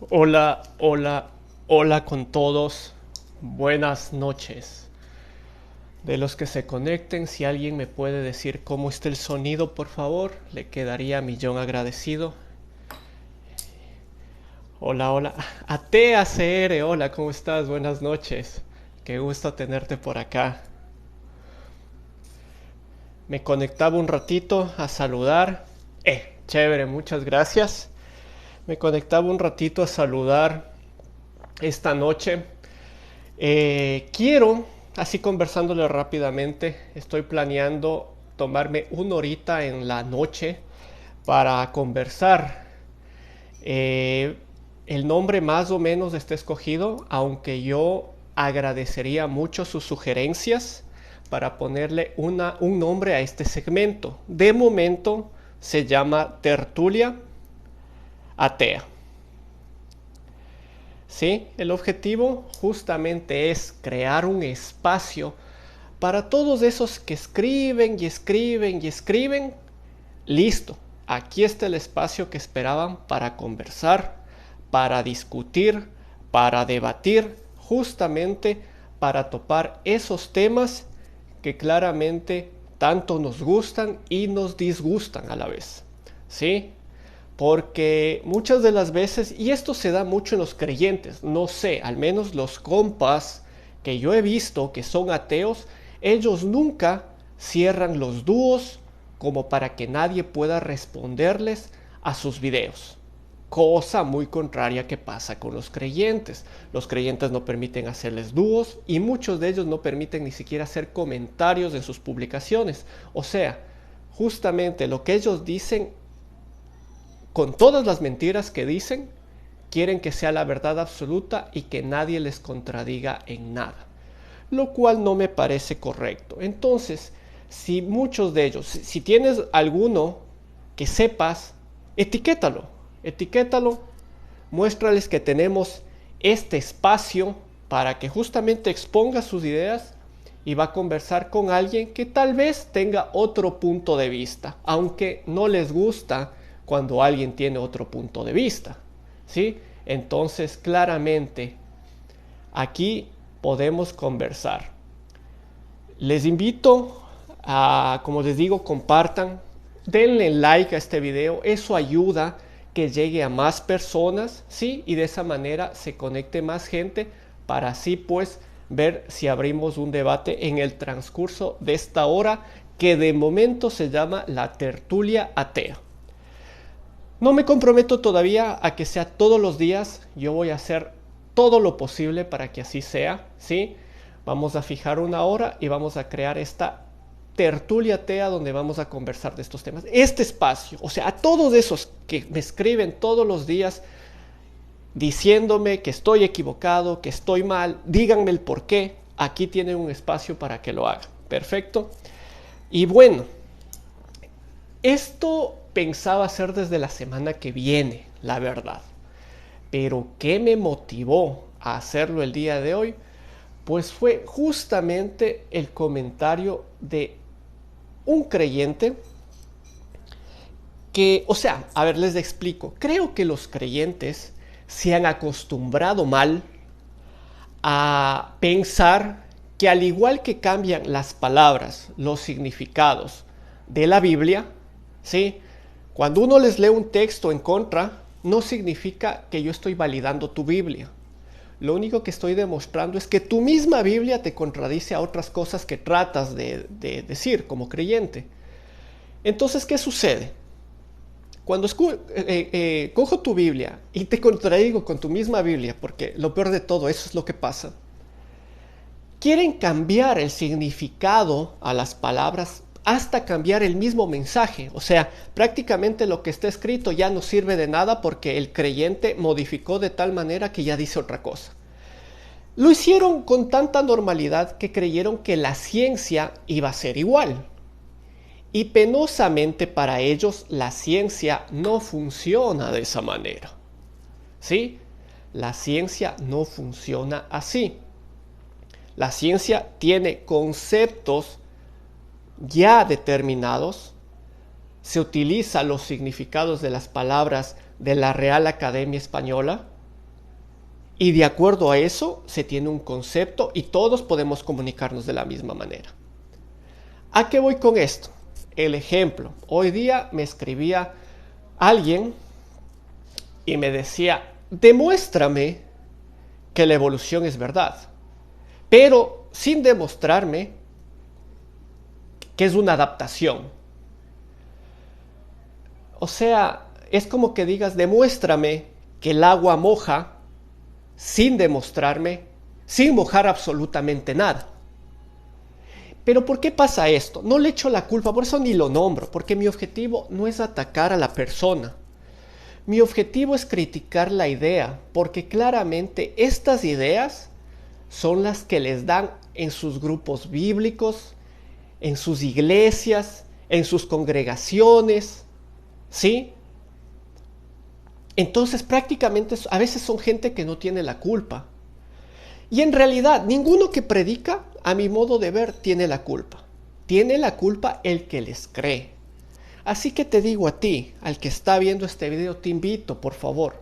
Hola, hola, hola con todos. Buenas noches. De los que se conecten, si alguien me puede decir cómo está el sonido, por favor, le quedaría millón agradecido. Hola, hola. ATACR, hola, ¿cómo estás? Buenas noches. Qué gusto tenerte por acá. Me conectaba un ratito a saludar. Chévere, muchas gracias. Me conectaba un ratito a saludar esta noche. Quiero, así conversándole rápidamente, estoy planeando tomarme una horita en la noche para conversar. Eh, el nombre más o menos está escogido, aunque yo agradecería mucho sus sugerencias para ponerle un nombre a este segmento. De momento se llama Tertulia Atea. ¿Sí? El objetivo justamente es crear un espacio para todos esos que escriben y escriben y escriben. Listo, aquí está el espacio que esperaban para conversar, para discutir, para debatir, justamente para topar esos temas que claramente tanto nos gustan y nos disgustan a la vez. ¿Sí? Porque muchas de las veces, y esto se da mucho en los creyentes, no sé, al menos los compas que yo he visto que son ateos, ellos nunca cierran los dúos como para que nadie pueda responderles a sus videos. Cosa muy contraria que pasa con los creyentes. Los creyentes no permiten hacerles dúos y muchos de ellos no permiten ni siquiera hacer comentarios en sus publicaciones. O sea, justamente lo que ellos dicen, con todas las mentiras que dicen, quieren que sea la verdad absoluta y que nadie les contradiga en nada, lo cual no me parece correcto. Entonces, si muchos de ellos, si tienes alguno que sepas, etiquétalo, etiquétalo, muéstrales que tenemos este espacio para que justamente exponga sus ideas y va a conversar con alguien que tal vez tenga otro punto de vista, aunque no les gusta cuando alguien tiene otro punto de vista, ¿sí? Entonces, claramente, aquí podemos conversar. Les invito a, como les digo, compartan, denle like a este video, eso ayuda que llegue a más personas, ¿sí? Y de esa manera se conecte más gente para así pues ver si abrimos un debate en el transcurso de esta hora que de momento se llama la tertulia atea. No me comprometo todavía a que sea todos los días, yo voy a hacer todo lo posible para que así sea, ¿sí? Vamos a fijar una hora y vamos a crear esta tertulia tea donde vamos a conversar de estos temas. Este espacio, o sea, a todos esos que me escriben todos los días diciéndome que estoy equivocado, que estoy mal, díganme el por qué, aquí tienen un espacio para que lo hagan. Perfecto. Y bueno, esto pensaba hacer desde la semana que viene, la verdad. Pero ¿qué me motivó a hacerlo el día de hoy? Pues fue justamente el comentario de un creyente que, o sea, a ver, les explico. Creo que los creyentes se han acostumbrado mal a pensar que al igual que cambian las palabras, los significados de la Biblia, ¿sí? Cuando uno les lee un texto en contra, no significa que yo estoy validando tu Biblia. Lo único que estoy demostrando es que tu misma Biblia te contradice a otras cosas que tratas de decir como creyente. Entonces, ¿qué sucede? Cuando cojo tu Biblia y te contradigo con tu misma Biblia, porque lo peor de todo, eso es lo que pasa, quieren cambiar el significado a las palabras hasta cambiar el mismo mensaje. O sea, prácticamente lo que está escrito ya no sirve de nada porque el creyente modificó de tal manera que ya dice otra cosa. Lo hicieron con tanta normalidad que creyeron que la ciencia iba a ser igual. Y penosamente para ellos la ciencia no funciona de esa manera. ¿Sí? La ciencia no funciona así. La ciencia tiene conceptos ya determinados, se utilizan los significados de las palabras de la Real Academia Española, Y de acuerdo a eso se tiene un concepto y todos podemos comunicarnos de la misma manera. ¿A qué voy con esto? El ejemplo. Hoy día me escribía alguien y me decía, demuéstrame que la evolución es verdad, pero sin demostrarme que es una adaptación. O sea, es como que digas, demuéstrame que el agua moja sin demostrarme, sin mojar absolutamente nada. Pero ¿por qué pasa esto? No le echo la culpa, por eso ni lo nombro, porque mi objetivo no es atacar a la persona. Mi objetivo es criticar la idea, porque claramente estas ideas son las que les dan en sus grupos bíblicos, en sus iglesias, en sus congregaciones, ¿sí? Entonces prácticamente a veces son gente que no tiene la culpa. Y en realidad ninguno que predica, a mi modo de ver, tiene la culpa. Tiene la culpa el que les cree. Así que te digo a ti, al que está viendo este video, te invito, por favor,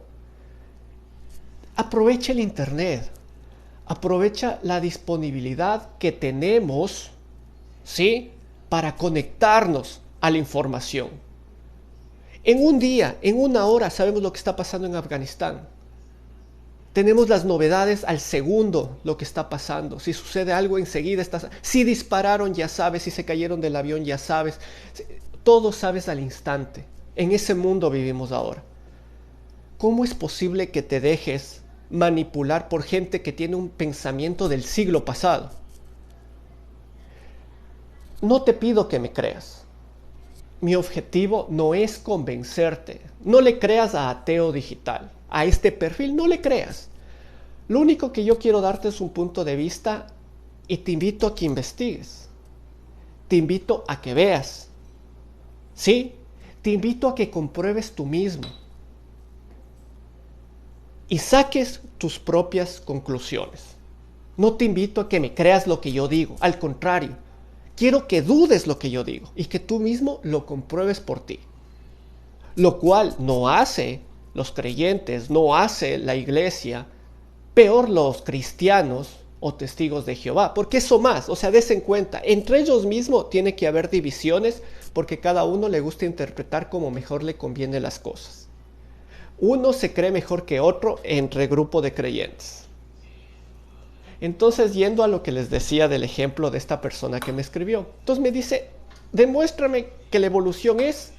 aprovecha el internet, aprovecha la disponibilidad que tenemos, ¿sí?, para conectarnos a la información. En un día, en una hora, sabemos lo que está pasando en Afganistán. Tenemos las novedades al segundo, lo que está pasando. Si sucede algo enseguida, si dispararon ya sabes, si se cayeron del avión ya sabes. Todo sabes al instante. En ese mundo vivimos ahora. ¿Cómo es posible que te dejes manipular por gente que tiene un pensamiento del siglo pasado? No te pido que me creas. Mi objetivo no es convencerte. No le creas a Ateo Digital. A este perfil no le creas. Lo único que yo quiero darte es un punto de vista y te invito a que investigues. Te invito a que veas. ¿Sí? Te invito a que compruebes tú mismo. Y saques tus propias conclusiones. No te invito a que me creas lo que yo digo. Al contrario, quiero que dudes lo que yo digo y que tú mismo lo compruebes por ti. Lo cual no hace los creyentes, no hace la iglesia, peor los cristianos o testigos de Jehová, porque eso más, o sea, des en cuenta, entre ellos mismos tiene que haber divisiones porque cada uno le gusta interpretar como mejor le conviene las cosas. Uno se cree mejor que otro entre grupo de creyentes. Entonces, yendo a lo que les decía del ejemplo de esta persona que me escribió, entonces me dice, demuéstrame que la evolución es,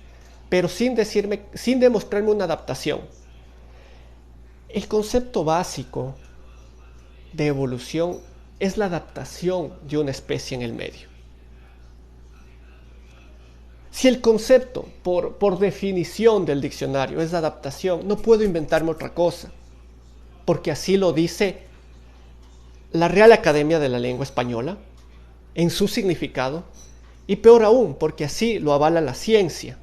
pero sin demostrarme una adaptación. El concepto básico de evolución es la adaptación de una especie en el medio. Si el concepto, por definición del diccionario, es adaptación, no puedo inventarme otra cosa, porque así lo dice la Real Academia de la Lengua Española en su significado, y peor aún, porque así lo avala la ciencia.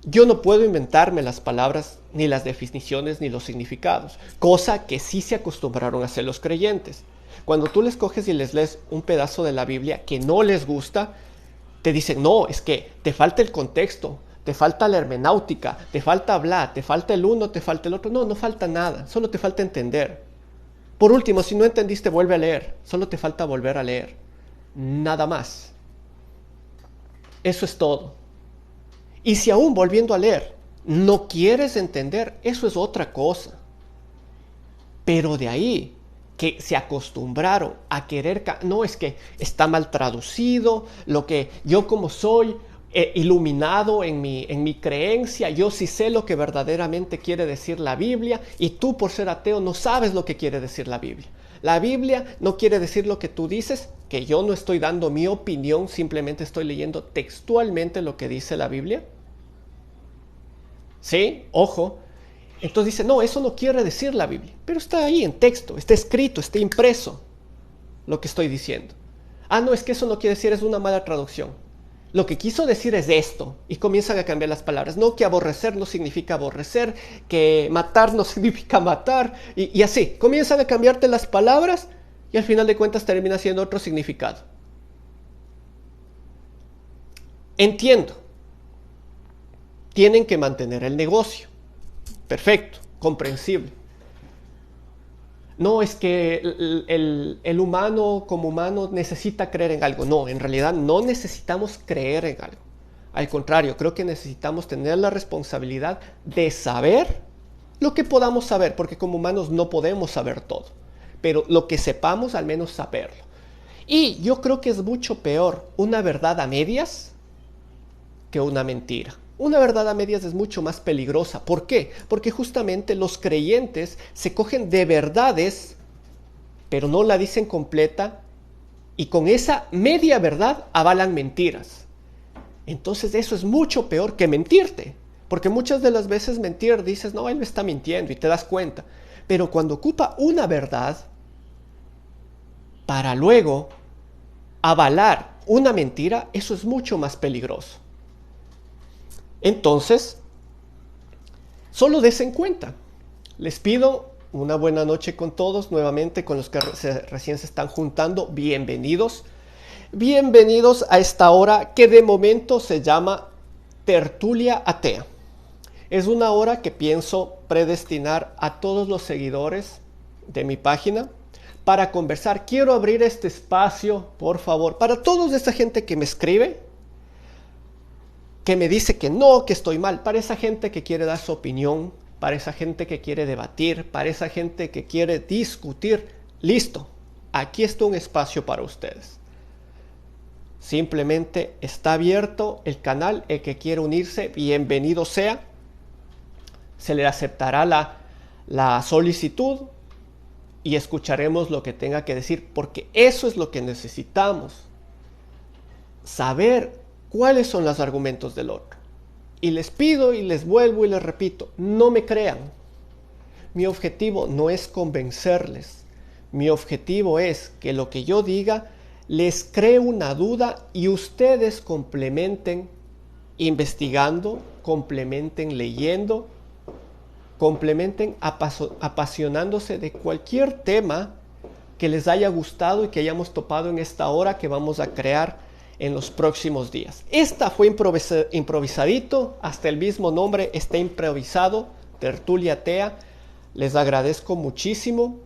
Yo no puedo inventarme las palabras, ni las definiciones, ni los significados, cosa que sí se acostumbraron a hacer los creyentes. Cuando tú les coges y les lees un pedazo de la Biblia que no les gusta, te dicen, no, es que te falta el contexto, te falta la hermenáutica, te falta hablar, te falta el uno, te falta el otro. No, no falta nada, solo te falta entender. Por último, si no entendiste, vuelve a leer, solo te falta volver a leer. Nada más. Eso es todo. Y si aún volviendo a leer no quieres entender, eso es otra cosa. Pero de ahí que se acostumbraron a querer, no, es que está mal traducido, lo que yo como soy iluminado en mi creencia, yo sí sé lo que verdaderamente quiere decir la Biblia, y tú por ser ateo no sabes lo que quiere decir la Biblia. La Biblia no quiere decir lo que tú dices, que yo no estoy dando mi opinión, simplemente estoy leyendo textualmente lo que dice la Biblia. ¿Sí? Ojo. Entonces dice, no, eso no quiere decir la Biblia. Pero está ahí en texto, está escrito, está impreso lo que estoy diciendo. Ah, no, es que eso no quiere decir, es una mala traducción. Lo que quiso decir es esto. Y comienzan a cambiar las palabras. No, que aborrecer no significa aborrecer, que matar no significa matar. Y así, comienzan a cambiarte las palabras y al final de cuentas termina siendo otro significado. Entiendo. Tienen que mantener el negocio. Perfecto, comprensible. No, es que el humano como humano necesita creer en algo. No, en realidad no necesitamos creer en algo. Al contrario, creo que necesitamos tener la responsabilidad de saber lo que podamos saber, porque como humanos no podemos saber todo. Pero lo que sepamos, al menos saberlo. Y yo creo que es mucho peor una verdad a medias que una mentira. Una verdad a medias es mucho más peligrosa. ¿Por qué? Porque justamente los creyentes se cogen de verdades, pero no la dicen completa, y con esa media verdad avalan mentiras. Entonces eso es mucho peor que mentirte. Porque muchas de las veces mentir dices, no, él me está mintiendo y te das cuenta. Pero cuando ocupa una verdad para luego avalar una mentira, eso es mucho más peligroso. Entonces, solo des en cuenta. Les pido una buena noche con todos, nuevamente con los que recién se están juntando, bienvenidos. Bienvenidos a esta hora que de momento se llama Tertulia Atea. Es una hora que pienso predestinar a todos los seguidores de mi página para conversar. Quiero abrir este espacio, por favor, para toda esta gente que me escribe, que me dice que no, que estoy mal, para esa gente que quiere dar su opinión, para esa gente que quiere debatir, para esa gente que quiere discutir. Listo, aquí está un espacio para ustedes. Simplemente está abierto el canal, el que quiera unirse, bienvenido sea. Se le aceptará la solicitud y escucharemos lo que tenga que decir, porque eso es lo que necesitamos. Saber cuáles son los argumentos del otro. Y les pido y les vuelvo y les repito, no me crean. Mi objetivo no es convencerles. Mi objetivo es que lo que yo diga les cree una duda y ustedes complementen investigando, complementen leyendo, complementen apasionándose de cualquier tema que les haya gustado y que hayamos topado en esta hora que vamos a crear en los próximos días. Esta fue improvisadito, hasta el mismo nombre está improvisado, Tertulia Atea. Les agradezco muchísimo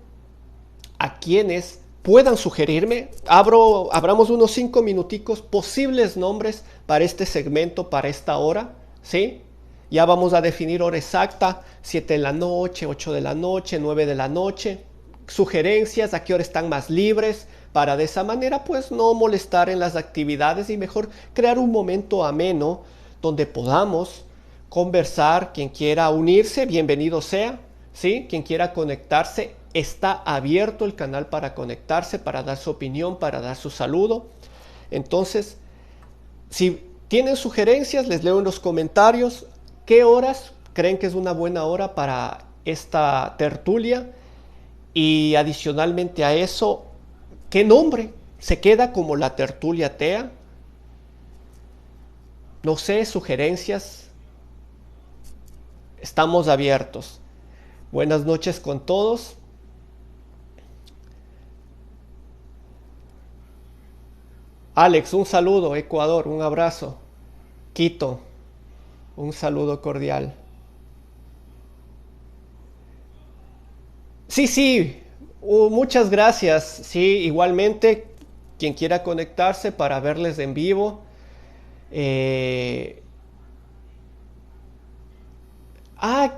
a quienes puedan sugerirme. Abramos unos 5 minuticos, posibles nombres para este segmento, para esta hora, ¿sí? Ya vamos a definir hora exacta, 7 de la noche, 8 de la noche, 9 de la noche. Sugerencias, a qué hora están más libres, para de esa manera pues no molestar en las actividades y mejor crear un momento ameno donde podamos conversar. Quien quiera unirse, bienvenido sea, ¿sí? Quien quiera conectarse, está abierto el canal para conectarse, para dar su opinión, para dar su saludo. Entonces, si tienen sugerencias, les leo en los comentarios qué horas creen que es una buena hora para esta tertulia. Y adicionalmente a eso, ¿qué nombre se queda como la Tertulia Atea? No sé, sugerencias. Estamos abiertos. Buenas noches con todos. Alex, un saludo. Ecuador, un abrazo. Quito, un saludo cordial. Sí, sí, muchas gracias. Sí, igualmente, quien quiera conectarse para verles en vivo. Eh,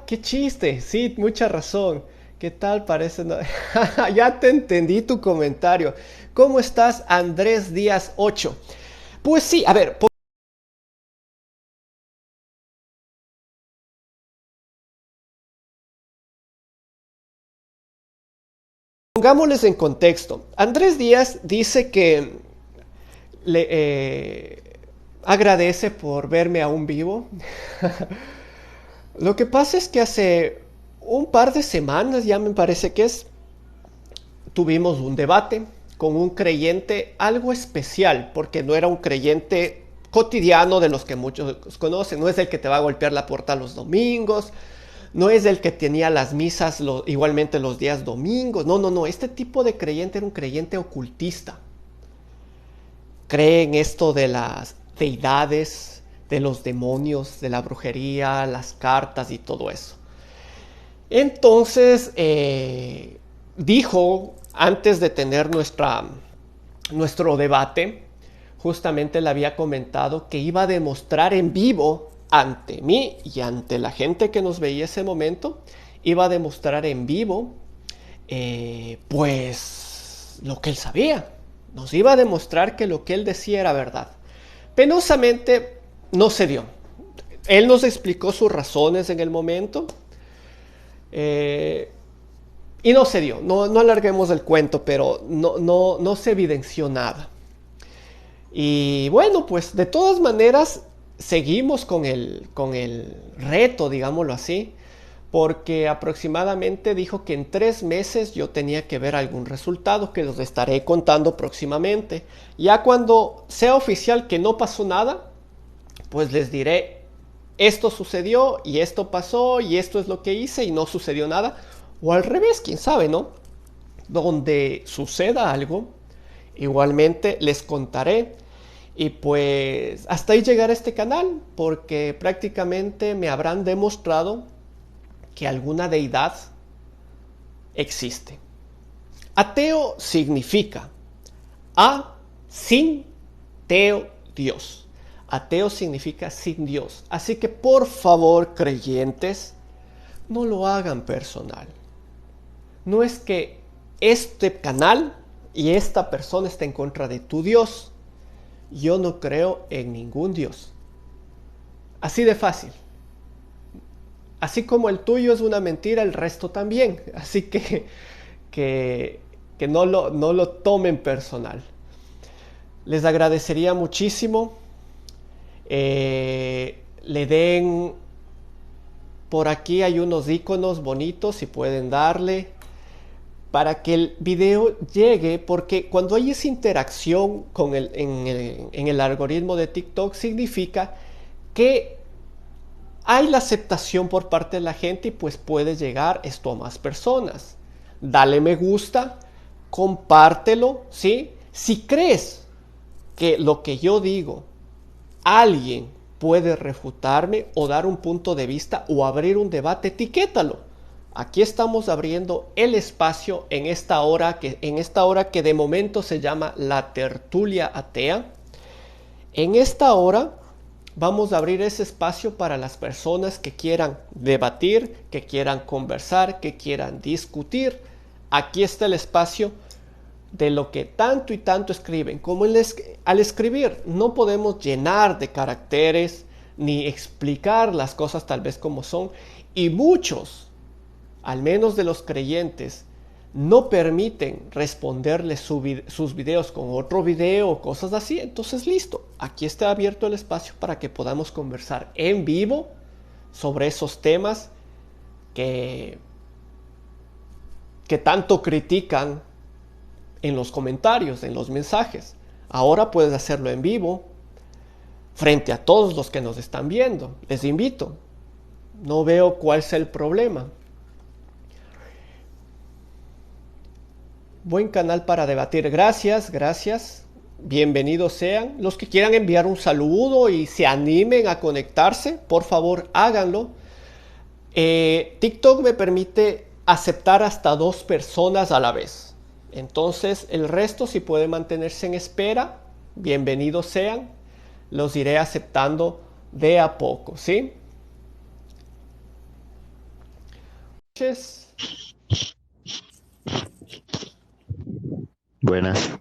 qué chiste. Sí, mucha razón. ¿Qué tal parece? No? Ya te entendí tu comentario. ¿Cómo estás, Andrés Díaz 8? Pues sí, a ver. Pongámosles en contexto. Andrés Díaz dice que le agradece por verme aún vivo. Lo que pasa es que hace un par de semanas, ya me parece que es, tuvimos un debate con un creyente algo especial, porque no era un creyente cotidiano de los que muchos conocen, no es el que te va a golpear la puerta los domingos, no es el que tenía las misas igualmente los días domingos, no, este tipo de creyente era un creyente ocultista. Cree en esto de las deidades, de los demonios, de la brujería, las cartas y todo eso. Entonces, dijo antes de tener nuestro debate, justamente le había comentado que iba a demostrar en vivo ante mí y ante la gente que nos veía ese momento, iba a demostrar en vivo, pues, lo que él sabía. Nos iba a demostrar que lo que él decía era verdad. Penosamente, no se dio. Él nos explicó sus razones en el momento. eh, y no se dio. No alarguemos el cuento, pero no se evidenció nada. Y bueno, pues de todas maneras seguimos con el reto, digámoslo así, porque aproximadamente dijo que en 3 meses yo tenía que ver algún resultado que los estaré contando próximamente. Ya cuando sea oficial que no pasó nada, pues les diré, esto sucedió y esto pasó y esto es lo que hice y no sucedió nada. O al revés, quién sabe, ¿no? Donde suceda algo, igualmente les contaré. Y pues hasta ahí llegará este canal, porque prácticamente me habrán demostrado que alguna deidad existe. Ateo significa a sin teo Dios. Ateo significa sin Dios. Así que por favor, creyentes, no lo hagan personal. No es que este canal y esta persona esté en contra de tu Dios. Yo no creo en ningún Dios. Así de fácil. Así como el tuyo es una mentira, el resto también. Así que, que no lo tomen personal. Les agradecería muchísimo. Le den... Por aquí hay unos iconos bonitos y pueden darle para que el video llegue, porque cuando hay esa interacción en el algoritmo de TikTok significa que hay la aceptación por parte de la gente y pues puede llegar esto a más personas. Dale me gusta, compártelo, ¿sí? Si crees que lo que yo digo, alguien puede refutarme o dar un punto de vista o abrir un debate, etiquétalo. Aquí estamos abriendo el espacio en esta hora que de momento se llama la tertulia atea. En esta hora vamos a abrir ese espacio para las personas que quieran debatir, que quieran conversar, que quieran discutir. Aquí está el espacio de lo que tanto y tanto escriben. Como al escribir no podemos llenar de caracteres ni explicar las cosas tal vez como son. Y muchos, al menos de los creyentes, no permiten responderles sus videos con otro video o cosas así. Entonces listo, aquí está abierto el espacio para que podamos conversar en vivo sobre esos temas que, que tanto critican en los comentarios, en los mensajes. Ahora puedes hacerlo en vivo frente a todos los que nos están viendo. Les invito. No veo cuál es el problema. Buen canal para debatir. Gracias, gracias. Bienvenidos sean. Los que quieran enviar un saludo y se animen a conectarse, por favor háganlo. TikTok me permite aceptar hasta 2 personas a la vez. Entonces el resto, si puede mantenerse en espera, bienvenidos sean. Los iré aceptando de a poco, ¿sí? Buenas,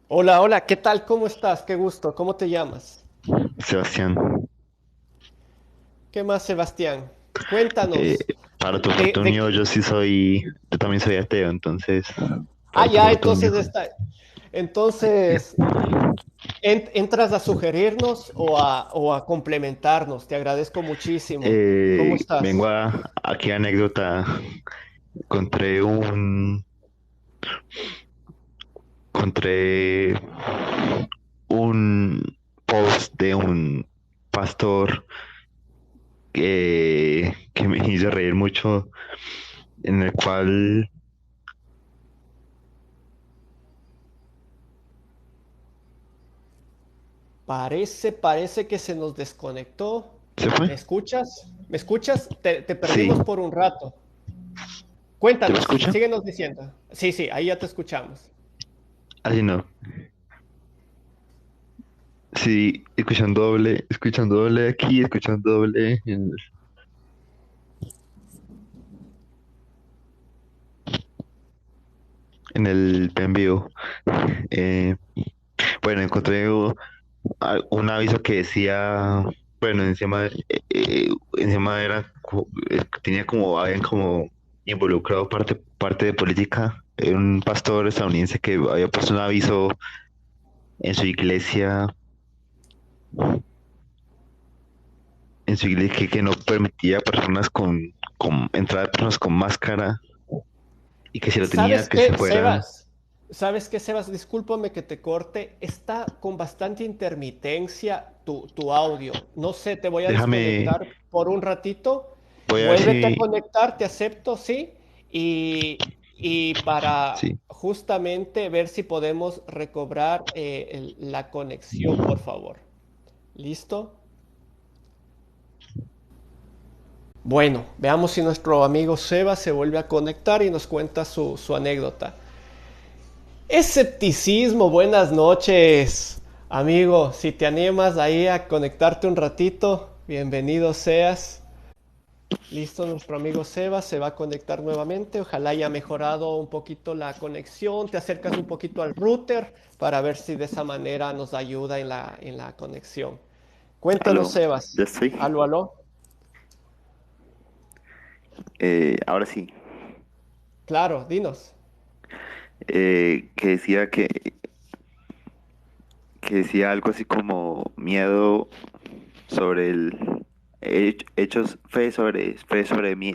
Hola, hola, ¿qué tal? ¿Cómo estás? Qué gusto. ¿Cómo te llamas? Sebastián. ¿Qué más, Sebastián? Cuéntanos. Para tu De, de... infortunio, yo también soy ateo, entonces, Ah, para tu ya, infortunio. entonces está. Entonces, entras a sugerirnos o a complementarnos. Te agradezco muchísimo. ¿Cómo Vengo estás? aquí anécdota. Encontré un, encontré un post de un pastor que me hizo reír mucho, en el cual Parece que se nos desconectó. se fue. ¿Me escuchas? ¿Me escuchas? Te Sí, perdimos por un rato. ¿Se me Cuéntanos, escucha? síguenos diciendo. Sí, sí, ahí ya te escuchamos. Así no. Sí, escuchando doble aquí, escuchando doble en el en vivo. Eh, bueno, encontré un aviso que decía, bueno, encima era, tenía como, habían como involucrado parte de política. Un pastor estadounidense que había puesto un aviso en su iglesia, que no permitía personas con entrada de personas con máscara y que si lo tenía ¿Sabes que se qué, fuera. Sebas? ¿Sabes qué, Sebas? Discúlpame que te corte. Está con bastante intermitencia tu audio. No sé, te voy a Déjame, desconectar por un ratito. voy a ver Vuélvete a si, conectar, te acepto, sí. Y para sí. justamente ver si podemos recobrar la conexión, por favor. ¿Listo? Bueno, veamos si nuestro amigo Sebas se vuelve a conectar y nos cuenta su anécdota. Escepticismo, buenas noches. Amigo, si te animas ahí a conectarte un ratito, bienvenido seas. Listo, nuestro amigo Seba se va a conectar nuevamente. Ojalá haya mejorado un poquito la conexión. Te acercas un poquito al router para ver si de esa manera nos ayuda en la conexión. Cuéntanos, Aló, Sebas. ya estoy. Aló, aló. Ahora sí, Claro, dinos. que decía que decía algo así como miedo sobre hechos,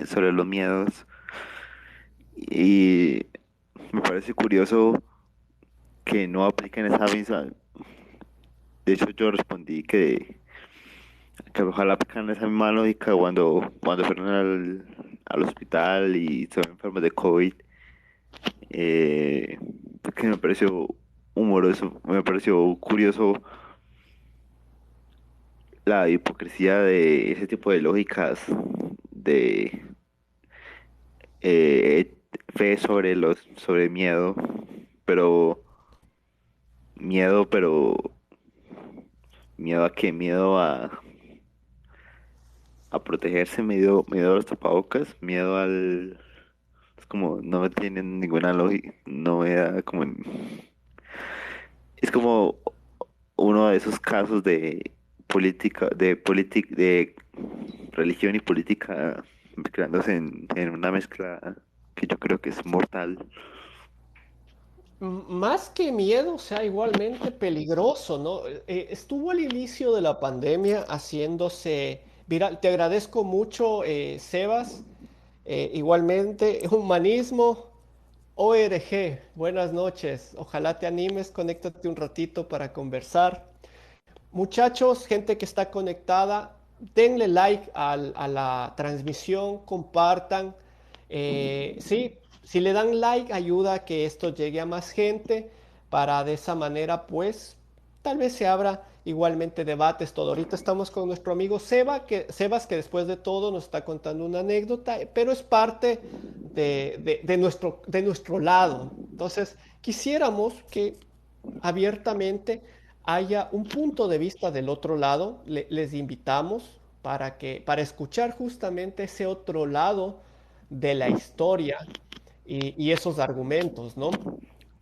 sobre los miedos. Y me parece curioso que no apliquen esa misma. De hecho, yo respondí que ojalá apliquen esa misma lógica cuando fueron al hospital y se ven enfermos de COVID. eh, Porque me pareció humoroso, me pareció curioso la hipocresía de ese tipo de lógicas de fe sobre miedo, pero pero miedo a qué, a protegerse, miedo a los tapabocas, miedo al, es como, no tienen ninguna lógica, no me da como, es como uno de esos casos de religión y política mezclándose en una mezcla que yo creo que es mortal. Más que miedo, o sea, igualmente peligroso, ¿no? Estuvo al inicio de la pandemia haciéndose viral. Te agradezco mucho, Sebas. Igualmente, Humanismo ORG, buenas noches. Ojalá te animes, conéctate un ratito para conversar. Muchachos, gente que está conectada, denle like a la transmisión, compartan. Sí, si le dan like, ayuda a que esto llegue a más gente para de esa manera, pues, tal vez se abra igualmente debates, todo. Ahorita estamos con nuestro amigo Sebas, que después de todo nos está contando una anécdota, pero es parte de nuestro lado. Entonces, quisiéramos que abiertamente haya un punto de vista del otro lado. Les invitamos para escuchar justamente ese otro lado de la historia y esos argumentos, ¿no?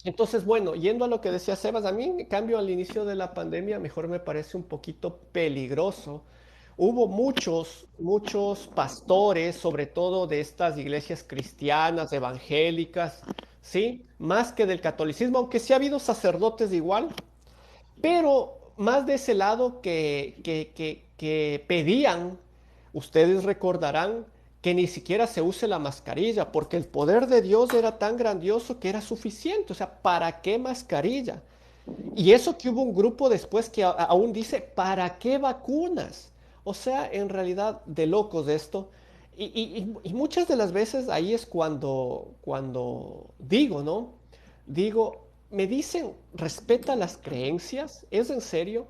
Entonces, bueno, yendo a lo que decía Sebas, a mí, en cambio, al inicio de la pandemia, mejor me parece un poquito peligroso. Hubo muchos pastores, sobre todo de estas iglesias cristianas, evangélicas, ¿sí? Más que del catolicismo, aunque sí ha habido sacerdotes igual, pero más de ese lado que pedían, ustedes recordarán que ni siquiera se use la mascarilla, porque el poder de Dios era tan grandioso que era suficiente. O sea, ¿para qué mascarilla? Y eso que hubo un grupo después que aún dice, ¿para qué vacunas? O sea, en realidad, de locos esto. Y muchas de las veces ahí es cuando digo, ¿no? Digo, me dicen, respeta las creencias, ¿es en serio?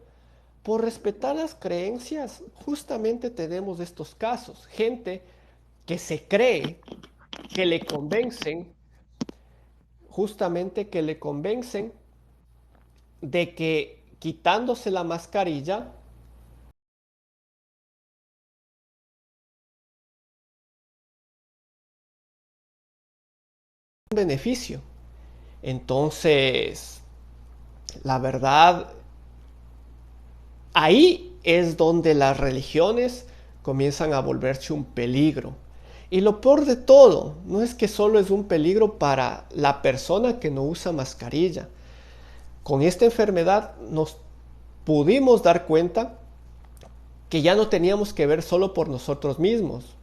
Por respetar las creencias, justamente tenemos estos casos. Gente que se cree que le convencen, justamente que le convencen de que quitándose la mascarilla, un beneficio. Entonces, la verdad, ahí es donde las religiones comienzan a volverse un peligro. Y lo peor de todo, no es que solo es un peligro para la persona que no usa mascarilla. Con esta enfermedad nos pudimos dar cuenta que ya no teníamos que ver solo por nosotros mismos,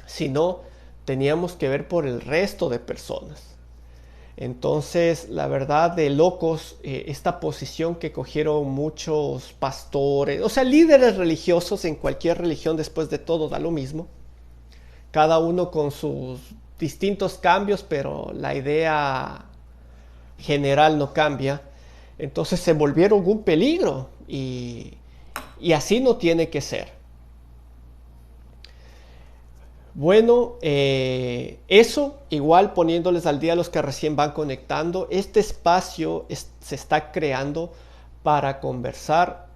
sino teníamos que ver por el resto de personas. Entonces, la verdad de locos, esta posición que cogieron muchos pastores, o sea, líderes religiosos en cualquier religión, después de todo da lo mismo, cada uno con sus distintos cambios, pero la idea general no cambia. Entonces se volvieron un peligro y así no tiene que ser. Bueno, eso igual poniéndoles al día a los que recién van conectando, este espacio se está creando para conversar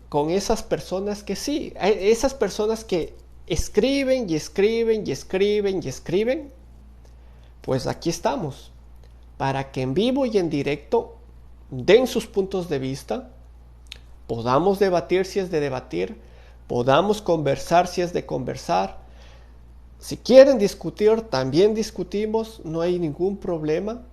con esas personas que sí, esas personas que escriben y escriben y escriben y escriben, pues aquí estamos, para que en vivo y en directo den sus puntos de vista, podamos debatir si es de debatir, podamos conversar si es de conversar. Si quieren discutir, también discutimos, no hay ningún problema.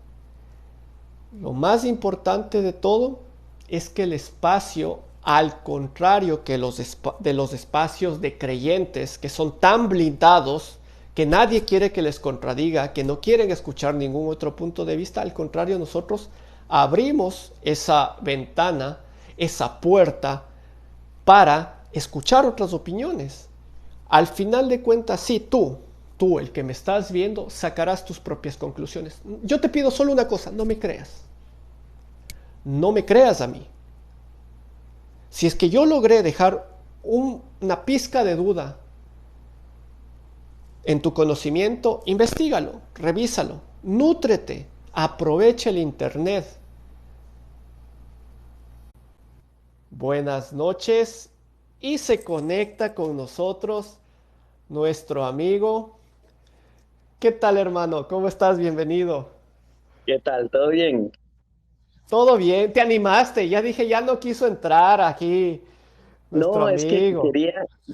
Lo más importante de todo es que el espacio, al contrario que de los espacios de creyentes que son tan blindados, que nadie quiere que les contradiga, que no quieren escuchar ningún otro punto de vista, al contrario, nosotros abrimos esa ventana, esa puerta para escuchar otras opiniones. Al final de cuentas, sí, tú, el que me estás viendo, sacarás tus propias conclusiones. Yo te pido solo una cosa, no me creas. No me creas a mí. Si es que yo logré dejar una pizca de duda en tu conocimiento, investigalo, revísalo, nútrete, aprovecha el internet. Buenas noches y se conecta con nosotros nuestro amigo. ¿Qué tal, hermano? ¿Cómo estás? Bienvenido. ¿Qué tal? ¿Todo bien? Todo bien, te animaste. Ya dije, ya no quiso entrar aquí nuestro No, es que amigo.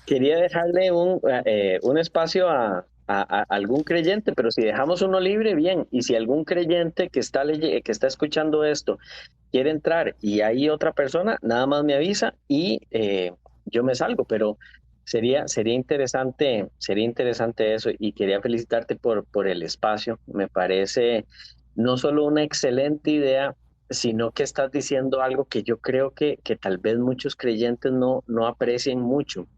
quería dejarle un espacio a algún creyente, pero si dejamos uno libre, bien. Y si algún creyente que está escuchando esto quiere entrar y hay otra persona, nada más me avisa y yo me salgo. Pero sería interesante eso y quería felicitarte por el espacio. Me parece no solo una excelente idea, sino que estás diciendo algo que yo creo que tal vez muchos creyentes no aprecien mucho,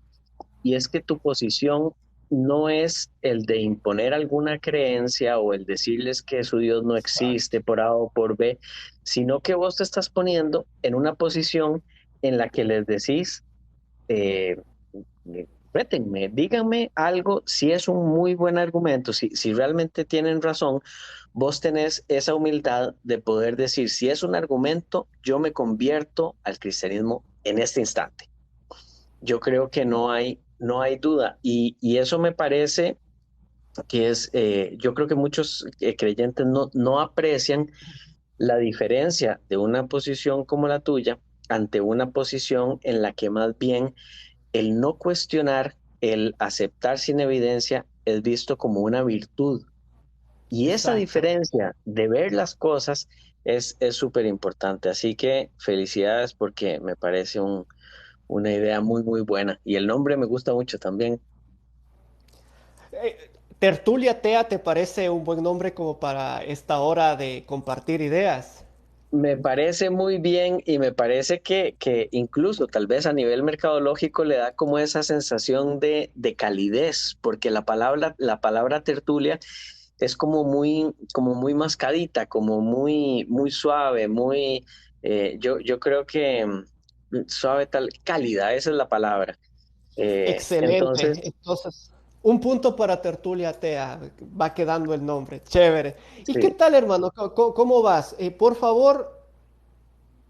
y es que tu posición no es el de imponer alguna creencia o el decirles que su Dios no existe Exacto. por A o por B, sino que vos te estás poniendo en una posición en la que les decís, eh, rétenme, díganme algo, si es un muy buen argumento, si realmente tienen razón, vos tenés esa humildad de poder decir, si es un argumento, yo me convierto al cristianismo en este instante. Yo creo que no hay duda y eso me parece que yo creo que muchos creyentes no aprecian la diferencia de una posición como la tuya ante una posición en la que más bien el no cuestionar, el aceptar sin evidencia es visto como una virtud. Y esa Exacto. diferencia de ver las cosas es súper importante. Así que felicidades porque me parece una idea muy, muy buena. Y el nombre me gusta mucho también. Tertulia Tea, ¿te parece un buen nombre como para esta hora de compartir ideas? Me parece muy bien y me parece que incluso tal vez a nivel mercadológico le da como esa sensación de calidez, porque la palabra tertulia es como muy mascadita, como muy, muy suave, yo creo que suave, tal, cálida, esa es la palabra. Excelente. Entonces, Entonces, Un punto para Tertulia Atea, va quedando el nombre, chévere. ¿Y qué Sí. tal, hermano? ¿Cómo vas? Por favor,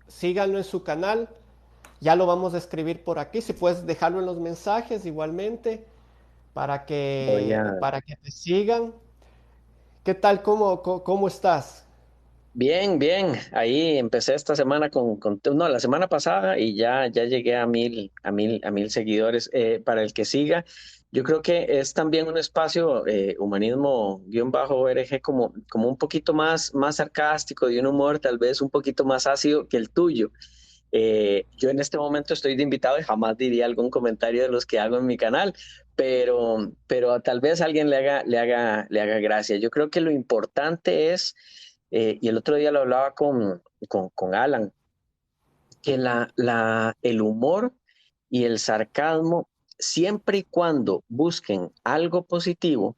síganlo en su canal, ya lo vamos a escribir por aquí, si puedes dejarlo en los mensajes igualmente, Voy a, para que te sigan. ¿Qué tal? ¿Cómo estás? Bien, bien. Ahí empecé esta semana no, la semana pasada y ya llegué a mil seguidores. Para el que siga, yo creo que es también un espacio, humanismo-org, como un poquito más sarcástico, de un humor tal vez un poquito más ácido que el tuyo. Yo en este momento estoy de invitado y jamás diría algún comentario de los que hago en mi canal, pero tal vez a alguien le haga gracia. Yo creo que lo importante es, y el otro día lo hablaba con Alan, que el humor y el sarcasmo, siempre y cuando busquen algo positivo,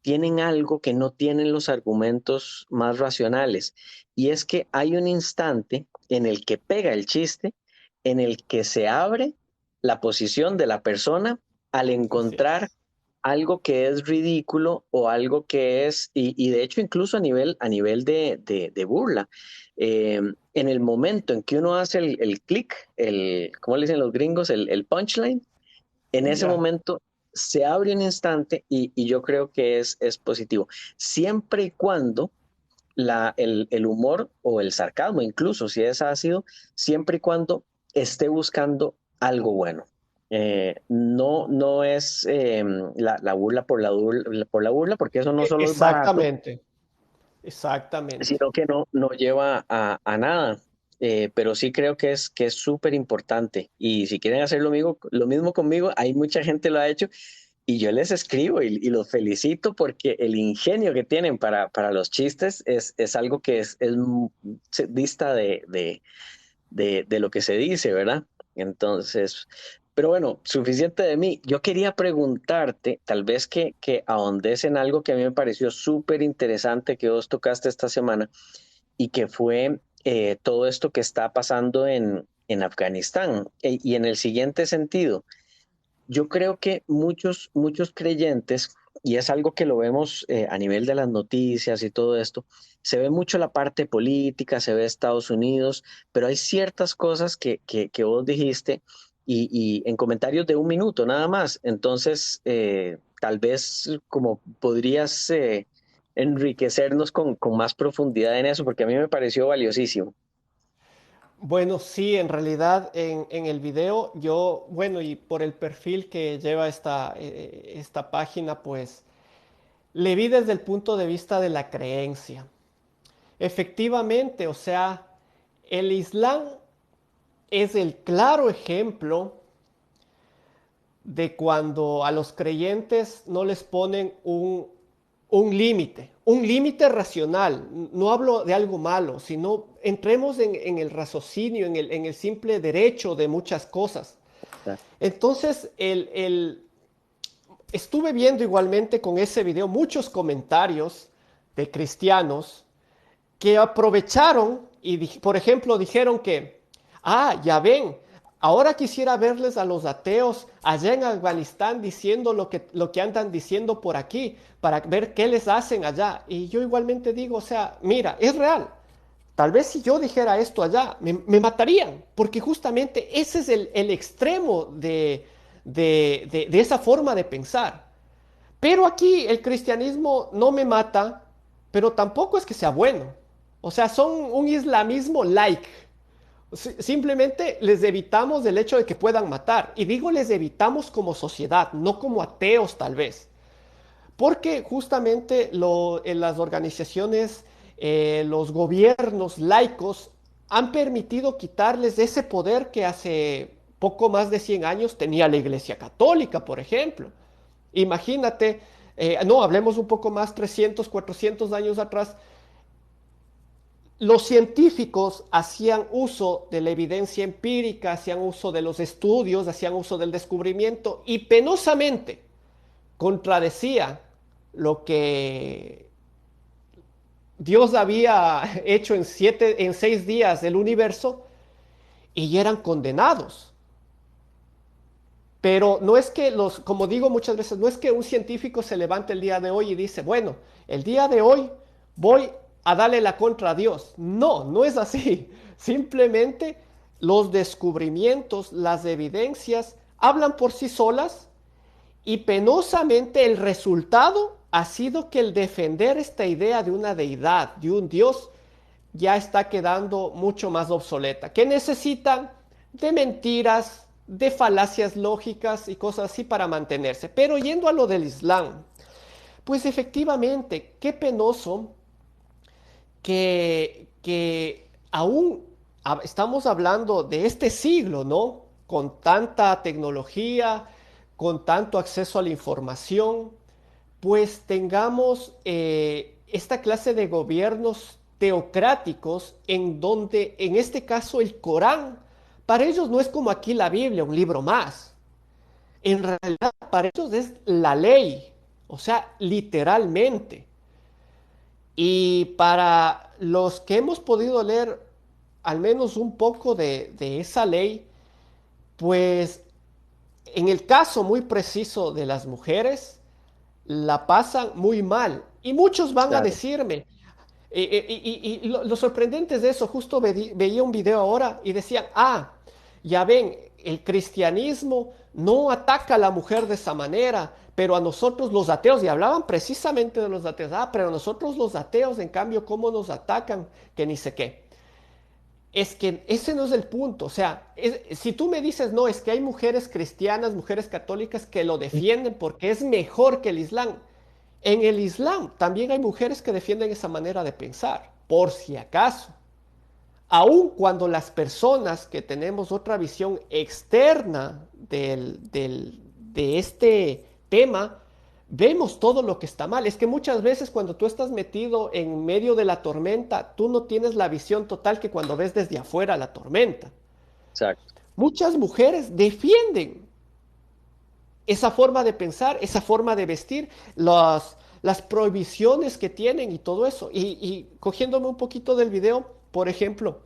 tienen algo que no tienen los argumentos más racionales, y es que hay un instante en el que pega el chiste, en el que se abre la posición de la persona al Así encontrar es. algo que es ridículo o algo que y de hecho incluso a nivel de burla. En el momento en que uno hace el clic, ¿cómo le dicen los gringos? El punchline, en ese Ya. momento se abre un instante y yo creo que es positivo, siempre y cuando el humor o el sarcasmo, incluso si es ácido, siempre y cuando esté buscando algo bueno. No es la burla por la burla, porque eso no solo es barato, Exactamente, exactamente. sino que no lleva a nada. Pero sí creo que es súper importante. Y si quieren hacer lo mismo conmigo, hay mucha gente lo ha hecho y yo les escribo y los felicito porque el ingenio que tienen para los chistes es algo que se dista de lo que se dice, ¿verdad? Entonces, pero bueno, suficiente de mí. Yo quería preguntarte, tal vez que ahondes en algo que a mí me pareció súper interesante que vos tocaste esta semana y que fue todo esto que está pasando en Afganistán. Y en el siguiente sentido, yo creo que muchos creyentes, y es algo que lo vemos a nivel de las noticias y todo esto, se ve mucho la parte política, se ve Estados Unidos, pero hay ciertas cosas que vos dijiste y en comentarios de un minuto nada más. Entonces, tal vez como podrías enriquecernos con más profundidad en eso, porque a mí me pareció valiosísimo. Bueno, sí, en realidad en el video yo, bueno, y por el perfil que lleva esta página, pues le vi desde el punto de vista de la creencia. Efectivamente, o sea, el Islam es el claro ejemplo de cuando a los creyentes no les ponen un límite racional. No hablo de algo malo, sino entremos en el raciocinio, en el simple derecho de muchas cosas. Entonces, estuve viendo igualmente con ese video muchos comentarios de cristianos que aprovecharon y, por ejemplo, dijeron que, ya ven, ahora quisiera verles a los ateos allá en Afganistán diciendo lo que andan diciendo por aquí, para ver qué les hacen allá. Y yo igualmente digo, o sea, mira, es real. Tal vez si yo dijera esto allá, me matarían, porque justamente ese es el extremo de esa forma de pensar. Pero aquí el cristianismo no me mata, pero tampoco es que sea bueno. O sea, son un islamismo like. Simplemente les evitamos el hecho de que puedan matar. Y digo les evitamos como sociedad, no como ateos tal vez. Porque justamente en las organizaciones, los gobiernos laicos han permitido quitarles ese poder que hace poco más de 100 años tenía la Iglesia Católica, por ejemplo. Imagínate, no, hablemos un poco más, 300, 400 años atrás, los científicos hacían uso de la evidencia empírica, hacían uso de los estudios, hacían uso del descubrimiento y penosamente contradecía lo que Dios había hecho en 6 días del universo y eran condenados. Pero no es que como digo muchas veces, no es que un científico se levante el día de hoy y dice, bueno, el día de hoy voy a darle la contra a Dios. No, no es así. Simplemente los descubrimientos, las evidencias hablan por sí solas y penosamente el resultado ha sido que el defender esta idea de una deidad, de un Dios, ya está quedando mucho más obsoleta, que necesitan de mentiras, de falacias lógicas y cosas así para mantenerse. Pero yendo a lo del Islam, pues efectivamente, qué penoso que aún estamos hablando de este siglo, ¿no? Con tanta tecnología, con tanto acceso a la información, pues tengamos esta clase de gobiernos teocráticos en donde, en este caso, el Corán, para ellos no es como aquí la Biblia, un libro más. En realidad, para ellos es la ley, o sea, literalmente. Y para los que hemos podido leer al menos un poco de esa ley, pues en el caso muy preciso de las mujeres, la pasan muy mal. Y muchos van a Claro, decirme, y lo sorprendente es eso, justo veía un video ahora y decían, ya ven, el cristianismo no ataca a la mujer de esa manera, pero a nosotros los ateos, y hablaban precisamente de los ateos, pero a nosotros los ateos, en cambio, ¿cómo nos atacan? Que ni sé qué. Es que ese no es el punto. O sea, si tú me dices, no, es que hay mujeres cristianas, mujeres católicas que lo defienden porque es mejor que el Islam. En el Islam también hay mujeres que defienden esa manera de pensar, por si acaso. Aun cuando las personas que tenemos otra visión externa de este tema, vemos todo lo que está mal. Es que muchas veces cuando tú estás metido en medio de la tormenta, tú no tienes la visión total que cuando ves desde afuera la tormenta. exacto. Muchas mujeres defienden esa forma de pensar, esa forma de vestir, las prohibiciones que tienen y todo eso. Y cogiéndome un poquito del video, por ejemplo,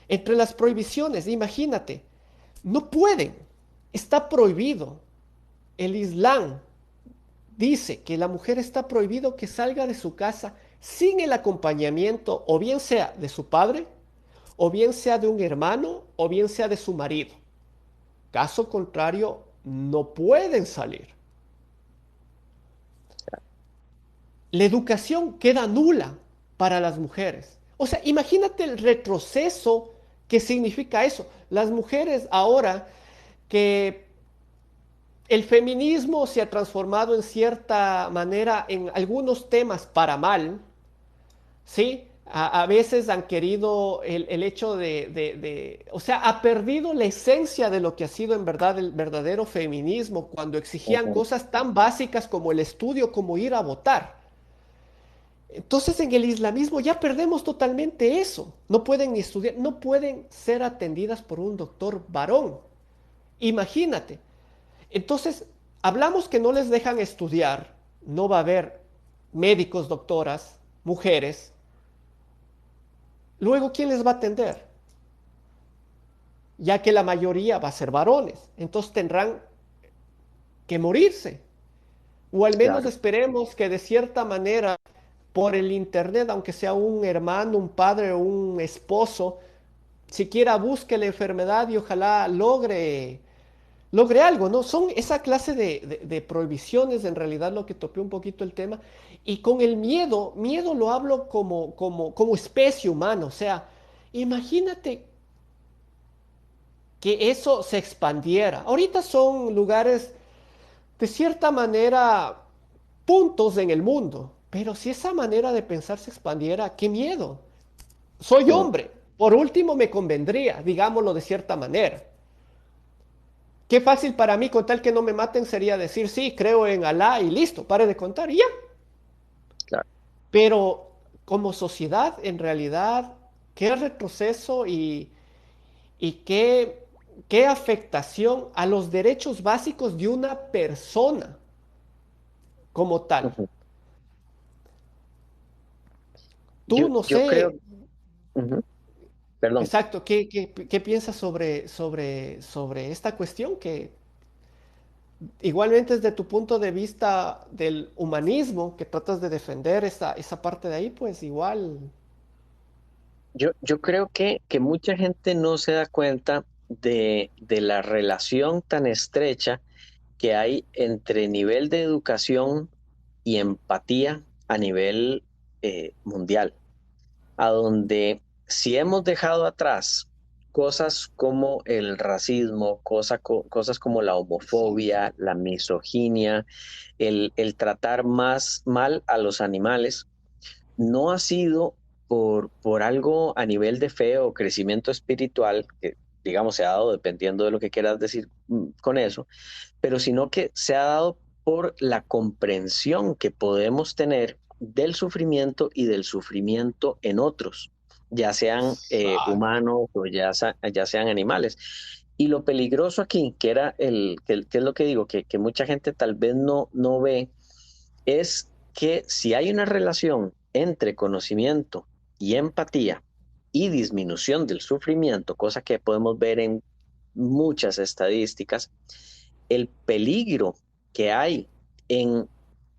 entre las prohibiciones, imagínate, no pueden, está prohibido. El Islam dice que la mujer está prohibido que salga de su casa sin el acompañamiento, o bien sea de su padre, o bien sea de un hermano, o bien sea de su marido. Caso contrario, no pueden salir. La educación queda nula para las mujeres. O sea, imagínate el retroceso que significa eso. Las mujeres ahora que el feminismo se ha transformado en cierta manera en algunos temas para mal, ¿sí? A veces han querido el hecho o sea, ha perdido la esencia de lo que ha sido en verdad el verdadero feminismo cuando exigían Ujú. cosas tan básicas como el estudio, como ir a votar. Entonces en el islamismo ya perdemos totalmente eso. No pueden ni estudiar, no pueden ser atendidas por un doctor varón. Imagínate. Entonces, hablamos que no les dejan estudiar, no va a haber médicos, doctoras, mujeres. Luego, ¿quién les va a atender? Ya que la mayoría va a ser varones. Entonces tendrán que morirse. O al menos Claro, esperemos que de cierta manera, por el Internet, aunque sea un hermano, un padre o un esposo, siquiera busque la enfermedad y ojalá logre algo, ¿no? Son esa clase de prohibiciones, en realidad lo que topé un poquito el tema. Y con el miedo lo hablo como especie humana, o sea, imagínate que eso se expandiera. Ahorita son lugares, de cierta manera, puntos en el mundo, pero si esa manera de pensar se expandiera, qué miedo. Soy sí, hombre, por último me convendría, digámoslo de cierta manera. Qué fácil para mí, con tal que no me maten, sería decir, sí, creo en Alá y listo, pare de contar y ya. claro. Pero como sociedad, en realidad, qué retroceso y qué afectación a los derechos básicos de una persona como tal. Ujú. Tú no Yo creo, sé, ujú, perdón. exacto, qué piensas sobre esta cuestión que... igualmente desde tu punto de vista del humanismo, que tratas de defender esa parte de ahí, pues igual. Yo creo que mucha gente no se da cuenta de la relación tan estrecha que hay entre nivel de educación y empatía a nivel mundial, a donde si hemos dejado atrás cosas como el racismo, cosas como la homofobia, la misoginia, el tratar más mal a los animales, no ha sido por algo a nivel de fe o crecimiento espiritual, que digamos se ha dado dependiendo de lo que quieras decir con eso, pero sino que se ha dado por la comprensión que podemos tener del sufrimiento y del sufrimiento en otros, ya sean humanos o ya sean animales. Y lo peligroso aquí, que era que es lo que digo, que mucha gente tal vez no ve, es que si hay una relación entre conocimiento y empatía y disminución del sufrimiento, cosa que podemos ver en muchas estadísticas, el peligro que hay en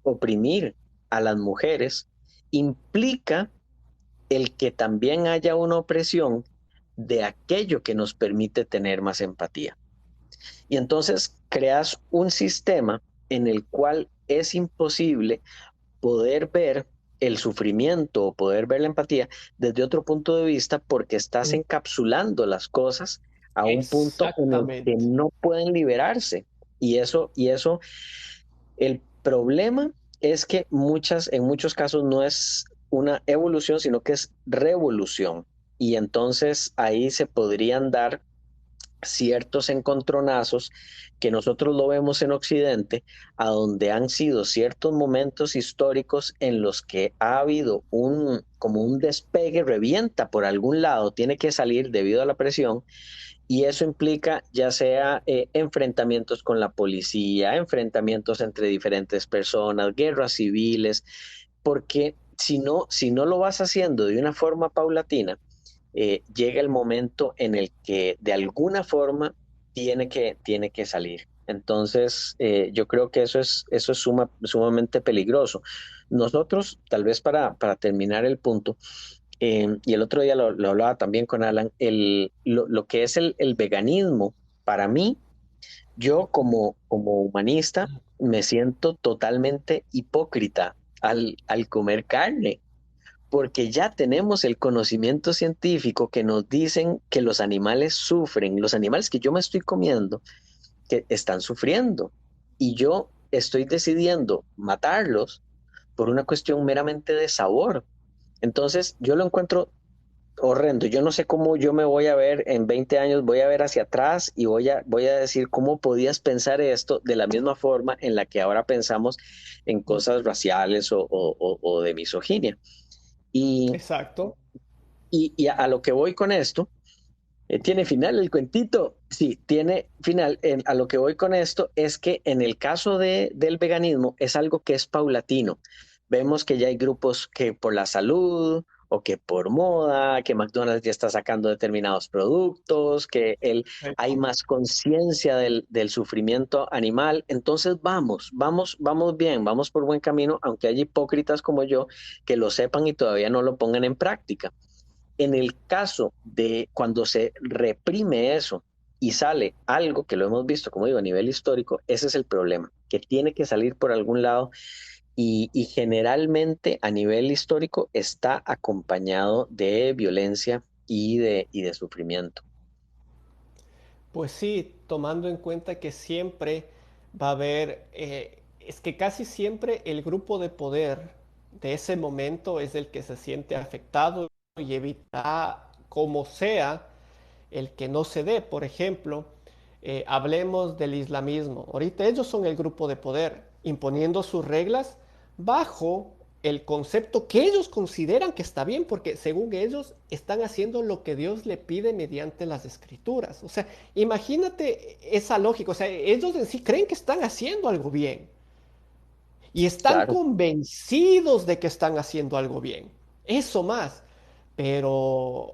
oprimir a las mujeres implica el que también haya una opresión de aquello que nos permite tener más empatía. Y entonces creas un sistema en el cual es imposible poder ver el sufrimiento o poder ver la empatía desde otro punto de vista porque estás Mm, encapsulando las cosas a un punto en el que exactamente. no pueden liberarse. Y eso, el problema es que en muchos casos no es una evolución, sino que es revolución. Y entonces ahí se podrían dar ciertos encontronazos que nosotros lo vemos en Occidente, a donde han sido ciertos momentos históricos en los que ha habido como un despegue, revienta por algún lado, tiene que salir debido a la presión, y eso implica ya sea enfrentamientos con la policía, enfrentamientos entre diferentes personas, guerras civiles, porque si no lo vas haciendo de una forma paulatina, llega el momento en el que de alguna forma tiene que salir. Entonces, yo creo que eso es sumamente peligroso. Nosotros, tal vez para terminar el punto, y el otro día lo hablaba también con Alan, lo que es el veganismo, para mí, yo como humanista, me siento totalmente hipócrita al comer carne porque ya tenemos el conocimiento científico que nos dicen que los animales sufren, los animales que yo me estoy comiendo, que están sufriendo, y yo estoy decidiendo matarlos por una cuestión meramente de sabor. Entonces, yo lo encuentro horrendo. Yo no sé cómo yo me voy a ver en 20 años, voy a ver hacia atrás y voy a decir cómo podías pensar esto de la misma forma en la que ahora pensamos en cosas raciales o de misoginia. Y Exacto. y a lo que voy con esto, ¿tiene final el cuentito? Sí, tiene final. A lo que voy con esto es que en el caso del veganismo es algo que es paulatino. Vemos que ya hay grupos que por la salud o que por moda, que McDonald's ya está sacando determinados productos, que hay más conciencia del sufrimiento animal. Entonces vamos bien, vamos por buen camino, aunque hay hipócritas como yo que lo sepan y todavía no lo pongan en práctica. En el caso de cuando se reprime eso y sale algo que lo hemos visto, como digo, a nivel histórico, ese es el problema, que tiene que salir por algún lado y generalmente a nivel histórico está acompañado de violencia y de sufrimiento. Pues sí, tomando en cuenta que siempre va a haber, es que casi siempre el grupo de poder de ese momento es el que se siente afectado y evita como sea el que no se dé. Por ejemplo, hablemos del islamismo. Ahorita ellos son el grupo de poder, imponiendo sus reglas bajo el concepto que ellos consideran que está bien, porque según ellos están haciendo lo que Dios le pide mediante las escrituras. O sea, imagínate esa lógica. O sea, ellos en sí creen que están haciendo algo bien y están Claro, convencidos de que están haciendo algo bien. Eso más. Pero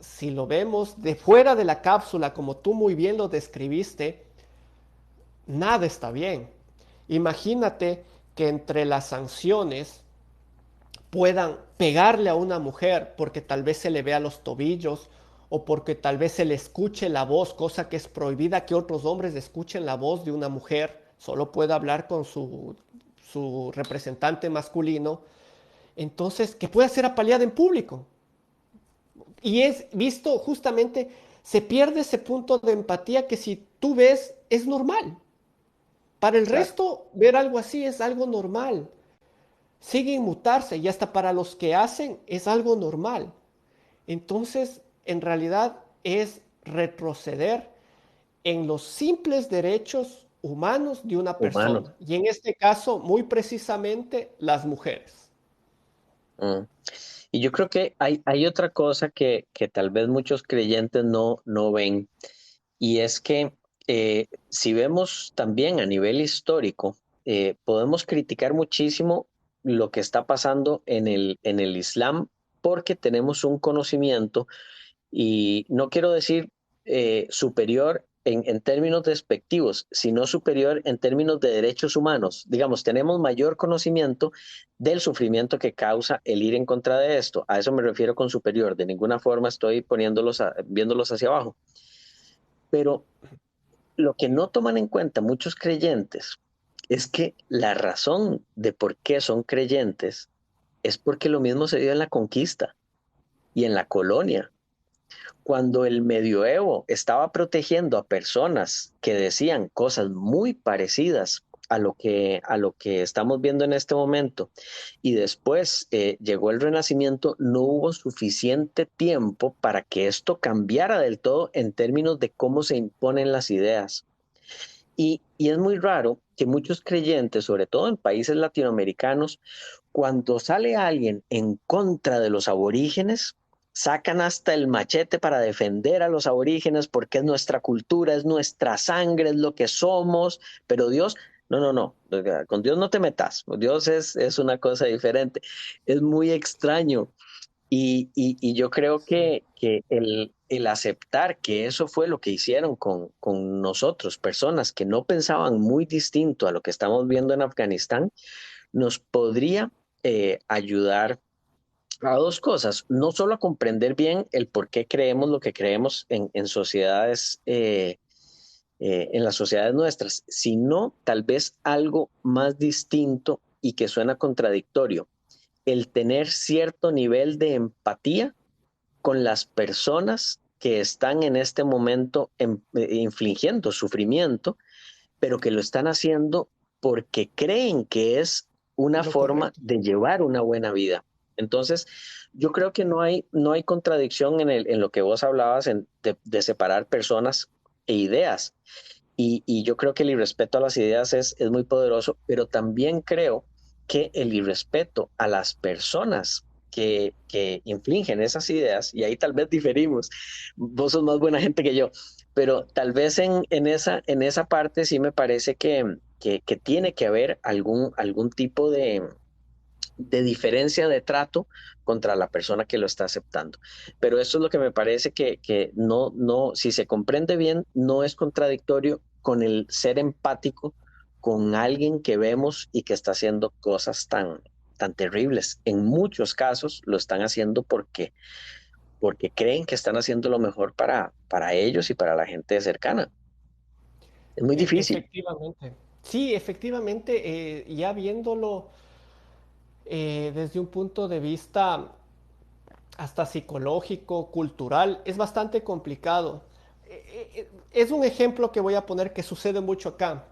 si lo vemos de fuera de la cápsula, como tú muy bien lo describiste, nada está bien. Imagínate que entre las sanciones puedan pegarle a una mujer porque tal vez se le vea los tobillos o porque tal vez se le escuche la voz, cosa que es prohibida que otros hombres escuchen la voz de una mujer, solo puede hablar con su representante masculino, entonces que pueda ser apaleada en público. Y es visto justamente, se pierde ese punto de empatía que si tú ves es normal. Para el Claro. resto, ver algo así es algo normal. Sigue inmutarse y hasta para los que hacen es algo normal. Entonces, en realidad es retroceder en los simples derechos humanos de una Humanos. persona. Y en este caso, muy precisamente, las mujeres. Mm. Y yo creo que hay otra cosa que tal vez muchos creyentes no ven, y es que si vemos también a nivel histórico, podemos criticar muchísimo lo que está pasando en el Islam porque tenemos un conocimiento, y no quiero decir superior en términos despectivos, sino superior en términos de derechos humanos. Digamos, tenemos mayor conocimiento del sufrimiento que causa el ir en contra de esto. A eso me refiero con superior. De ninguna forma estoy viéndolos hacia abajo. Pero lo que no toman en cuenta muchos creyentes es que la razón de por qué son creyentes es porque lo mismo se dio en la conquista y en la colonia. Cuando el medioevo estaba protegiendo a personas que decían cosas muy parecidas a lo que estamos viendo en este momento, y después llegó el Renacimiento, no hubo suficiente tiempo para que esto cambiara del todo en términos de cómo se imponen las ideas. Y es muy raro que muchos creyentes, sobre todo en países latinoamericanos, cuando sale alguien en contra de los aborígenes, sacan hasta el machete para defender a los aborígenes porque es nuestra cultura, es nuestra sangre, es lo que somos, pero Dios, no, no, no, con Dios no te metas, Dios es una cosa diferente, es muy extraño. Y yo creo Sí. que el aceptar que eso fue lo que hicieron con nosotros, personas que no pensaban muy distinto a lo que estamos viendo en Afganistán, nos podría ayudar a dos cosas. No solo a comprender bien el por qué creemos lo que creemos en sociedades, en las sociedades nuestras, sino tal vez algo más distinto y que suena contradictorio, el tener cierto nivel de empatía con las personas que están en este momento infligiendo sufrimiento, pero que lo están haciendo porque creen que es una Lo forma correcto. de llevar una buena vida. Entonces, yo creo que no hay contradicción en lo que vos hablabas de separar personas e ideas. Y yo creo que el irrespeto a las ideas es muy poderoso, pero también creo que el irrespeto a las personas que infligen esas ideas, y ahí tal vez diferimos, vos sos más buena gente que yo, pero tal vez en esa parte sí me parece que tiene que haber algún tipo de diferencia de trato contra la persona que lo está aceptando. Pero eso es lo que me parece que no, si se comprende bien, no es contradictorio con el ser empático con alguien que vemos y que está haciendo cosas tan terribles. En muchos casos lo están haciendo porque creen que están haciendo lo mejor para ellos y para la gente cercana. Es muy difícil. Efectivamente. Sí, efectivamente, ya viéndolo desde un punto de vista hasta psicológico, cultural, es bastante complicado. Es un ejemplo que voy a poner que sucede mucho acá,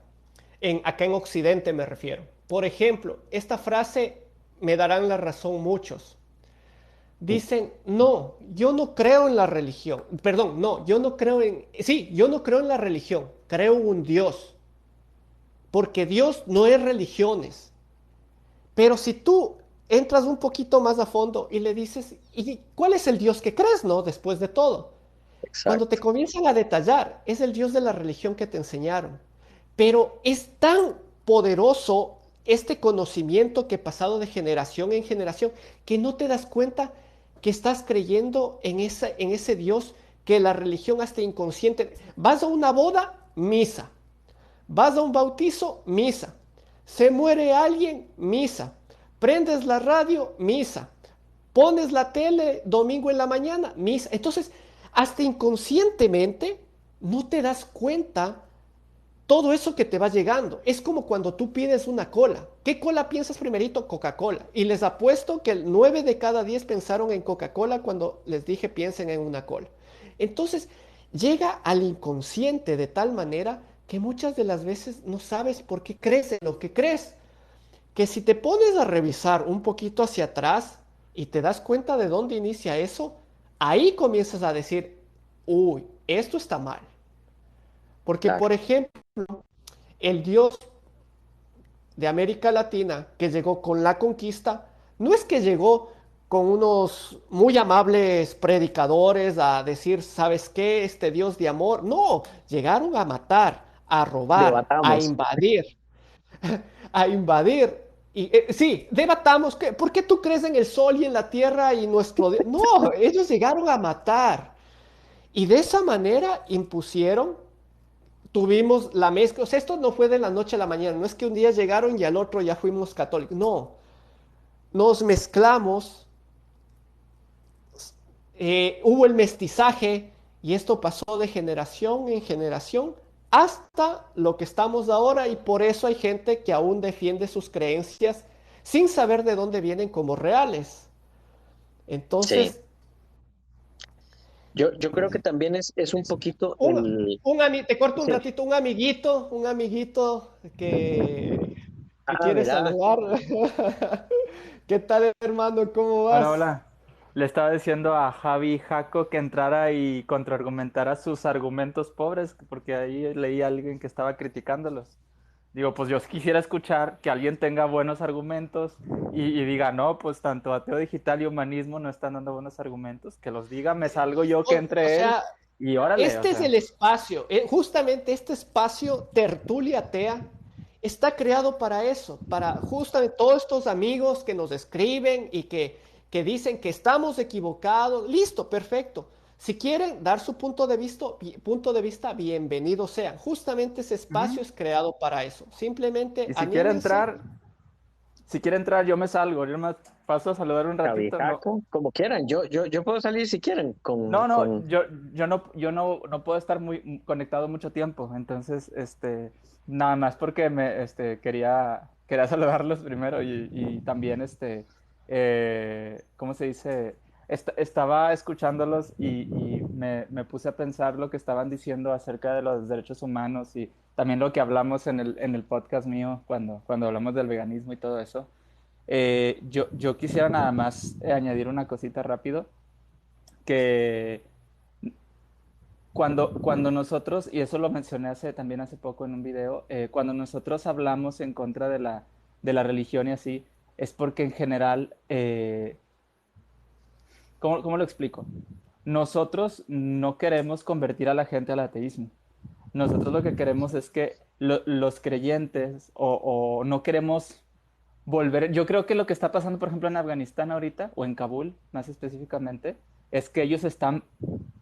acá en Occidente me refiero. Por ejemplo, esta frase me darán la razón muchos. Dicen, no, yo no creo en la religión. Perdón, no, yo no creo en... Sí, yo no creo en la religión, creo en un Dios. Porque Dios no es religiones. Pero si tú entras un poquito más a fondo y le dices, ¿y cuál es el Dios que crees, no? Después de todo. Cuando te Exacto. comienzan a detallar, es el Dios de la religión que te enseñaron. Pero es tan poderoso este conocimiento que he pasado de generación en generación que no te das cuenta que estás creyendo en ese Dios que la religión hasta inconsciente. Vas a una boda, misa. Vas a un bautizo, misa. Se muere alguien, misa. Prendes la radio, misa. Pones la tele domingo en la mañana, misa. Entonces, hasta inconscientemente no te das cuenta todo eso que te va llegando. Es como cuando tú pides una cola. ¿Qué cola piensas primerito? Coca-Cola. Y les apuesto que el 9 de cada 10 pensaron en Coca-Cola cuando les dije piensen en una cola. Entonces, llega al inconsciente de tal manera que muchas de las veces no sabes por qué crees en lo que crees. Que si te pones a revisar un poquito hacia atrás y te das cuenta de dónde inicia eso, ahí comienzas a decir, uy, esto está mal. Porque, Claro. por ejemplo, el Dios de América Latina que llegó con la conquista, no es que llegó con unos muy amables predicadores a decir, ¿sabes qué? Este Dios de amor. No, llegaron a matar, a robar, Debatamos. a invadir. Y sí, debatamos, ¿por qué tú crees en el sol y en la tierra y nuestro Dios? No, ellos llegaron a matar. Y de esa manera impusieron, tuvimos la mezcla. O sea, esto no fue de la noche a la mañana, no es que un día llegaron y al otro ya fuimos católicos. No, nos mezclamos, hubo el mestizaje y esto pasó de generación en generación hasta lo que estamos ahora y por eso hay gente que aún defiende sus creencias sin saber de dónde vienen como reales. Sí. Entonces, Yo creo que también es un poquito el... te corto un Sí. ratito, un amiguito que Ah, quiere mira, saludar. ¿Qué tal, hermano? ¿Cómo Hola, vas? hola. Le estaba diciendo a Javi Jaco que entrara y contraargumentara sus argumentos pobres, porque ahí leí a alguien que estaba criticándolos. Digo, pues yo quisiera escuchar que alguien tenga buenos argumentos y diga, no, pues tanto ateo digital y humanismo no están dando buenos argumentos. Que los diga, me salgo yo que O entre él sea, y órale, o este es sea. el espacio, justamente este espacio tertulia atea está creado para eso, para justamente todos estos amigos que nos escriben y que dicen que estamos equivocados. Listo, perfecto. Si quieren dar su punto de vista, bienvenidos sean. Justamente ese espacio Ujú. es creado para eso. Simplemente Y anímense. si quiere entrar, yo me salgo, yo me paso a saludar un ratito, no. Javijaco, como quieran. Yo puedo salir si quieren No, no, con... yo no puedo estar muy conectado mucho tiempo, entonces, nada más porque quería saludarlos primero y también, ¿cómo se dice? Estaba escuchándolos y me puse a pensar lo que estaban diciendo acerca de los derechos humanos y también lo que hablamos en el podcast mío cuando hablamos del veganismo y todo eso. Yo quisiera nada más añadir una cosita rápido que cuando nosotros, y eso lo mencioné también hace poco en un video, cuando nosotros hablamos en contra de la religión y así, es porque en general, ¿cómo lo explico? Nosotros no queremos convertir a la gente al ateísmo. Nosotros lo que queremos es que los creyentes o no queremos volver. Yo creo que lo que está pasando, por ejemplo, en Afganistán ahorita, o en Kabul más específicamente, es que ellos están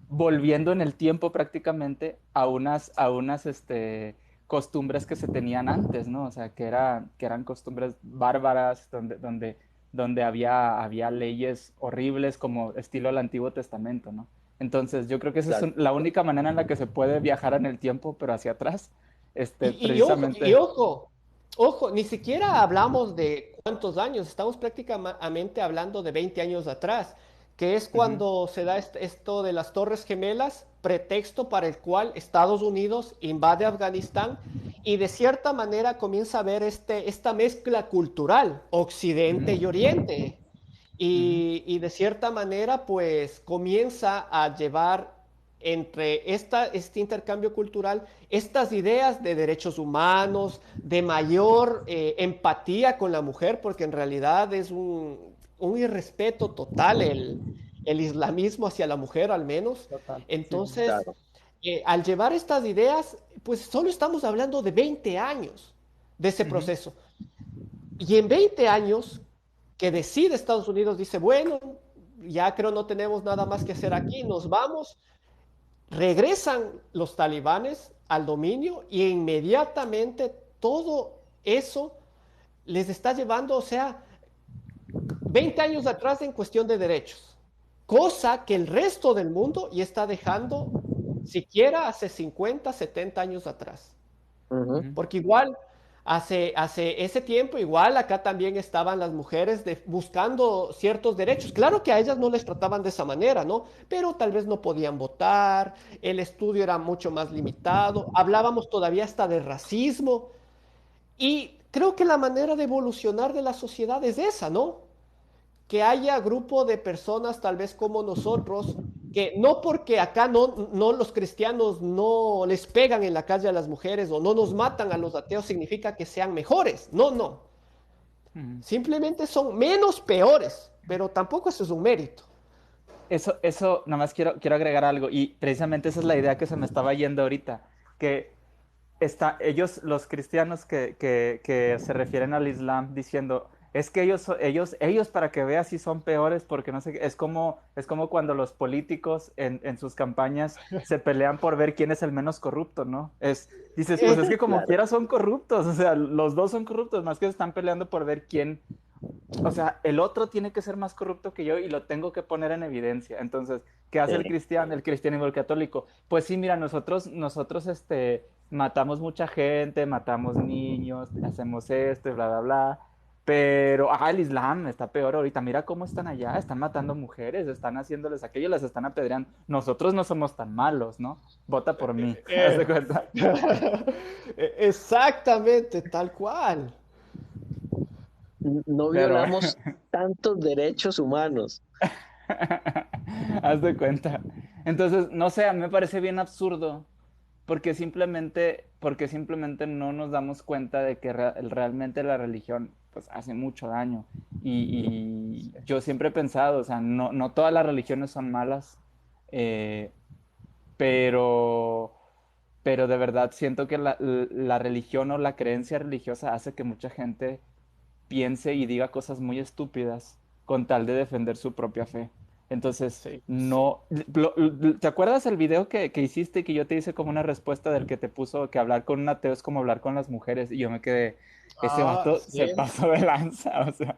volviendo en el tiempo prácticamente a unas costumbres que se tenían antes, ¿no? O sea, que eran costumbres bárbaras, donde había leyes horribles como estilo el Antiguo Testamento, ¿no? Entonces, yo creo que esa Claro. es la única manera en la que se puede viajar en el tiempo, pero hacia atrás, Y precisamente. ojo, ni siquiera hablamos de cuántos años, estamos prácticamente hablando de 20 años atrás, que es Ujú. cuando se da esto de las Torres Gemelas, pretexto para el cual Estados Unidos invade Afganistán y de cierta manera comienza a ver esta mezcla cultural, Occidente y Ujú. Oriente. Ujú. Y de cierta manera, pues comienza a llevar entre este intercambio cultural estas ideas de derechos humanos, de mayor empatía con la mujer, porque en realidad es un irrespeto total el islamismo hacia la mujer al menos. Total, sí, sí. Entonces, Claro. al llevar estas ideas, pues solo estamos hablando de 20 años de ese Ujú. proceso. Y en 20 años que decide Estados Unidos, dice, bueno, ya creo no tenemos nada más que hacer aquí, nos vamos, regresan los talibanes al dominio y inmediatamente todo eso les está llevando, o sea, 20 años atrás en cuestión de derechos, cosa que el resto del mundo ya está dejando siquiera hace 50, 70 años atrás. Ujú. Ujú. Porque igual, hace ese tiempo, igual acá también estaban las mujeres buscando ciertos derechos. Claro que a ellas no les trataban de esa manera, ¿no? Pero tal vez no podían votar, el estudio era mucho más limitado, hablábamos todavía hasta de racismo. Y creo que la manera de evolucionar de la sociedad es esa, ¿no? Que haya grupo de personas tal vez como nosotros, que no porque acá no los cristianos no les pegan en la calle a las mujeres o no nos matan a los ateos significa que sean mejores. No, no. Ujú. Simplemente son menos peores, pero tampoco eso es un mérito. Eso, nada más quiero agregar algo, y precisamente esa es la idea que se me estaba yendo ahorita, que ellos, los cristianos que se refieren al Islam, diciendo, es que ellos para que veas si son peores, porque no sé, es como cuando los políticos en sus campañas se pelean por ver quién es el menos corrupto, ¿no? Dices, pues es que como Claro. quiera son corruptos, o sea, los dos son corruptos, más que se están peleando por ver quién, o sea, el otro tiene que ser más corrupto que yo y lo tengo que poner en evidencia. Entonces, ¿qué hace el Sí. cristiano, el cristianismo, el católico? Pues sí, mira, nosotros matamos mucha gente, matamos niños, hacemos esto y bla, bla, bla. Pero, el Islam está peor ahorita. Mira cómo están allá, están matando mujeres, están haciéndoles aquello, las están apedreando. Nosotros no somos tan malos, ¿no? Vota por mí, ¿haz de Eh, cuenta? Exactamente, tal cual. No Pero, violamos tantos derechos humanos. haz de cuenta. Entonces, no sé, a mí me parece bien absurdo porque simplemente no nos damos cuenta de que realmente la religión pues hace mucho daño. Y yo siempre he pensado, o sea, no todas las religiones son malas, eh, pero, pero de verdad siento que la religión o la creencia religiosa hace que mucha gente piense y diga cosas muy estúpidas con tal de defender su propia fe. Entonces, Sí, sí. no. ¿Te acuerdas el video que hiciste y que yo te hice como una respuesta del que te puso que hablar con un ateo es como hablar con las mujeres? Y yo me quedé, ese Ah, vato se sí. pasó de lanza, o sea.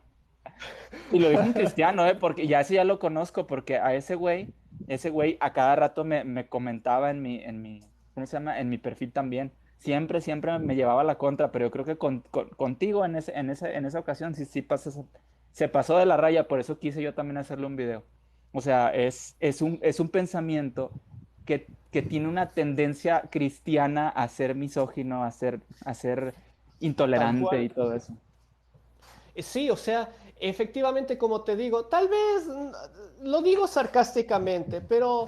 Y lo dijo un cristiano, ¿eh? Porque ya ese ya lo conozco, porque a ese güey a cada rato me comentaba ¿cómo se llama? En mi perfil también. Siempre me llevaba la contra, pero yo creo que contigo en esa ocasión sí se pasó de la raya, por eso quise yo también hacerle un video. O sea, es un pensamiento que tiene una tendencia cristiana a ser misógino, a ser Tal intolerante y cual. todo eso. Sí, o sea, efectivamente, como te digo, tal vez lo digo sarcásticamente, pero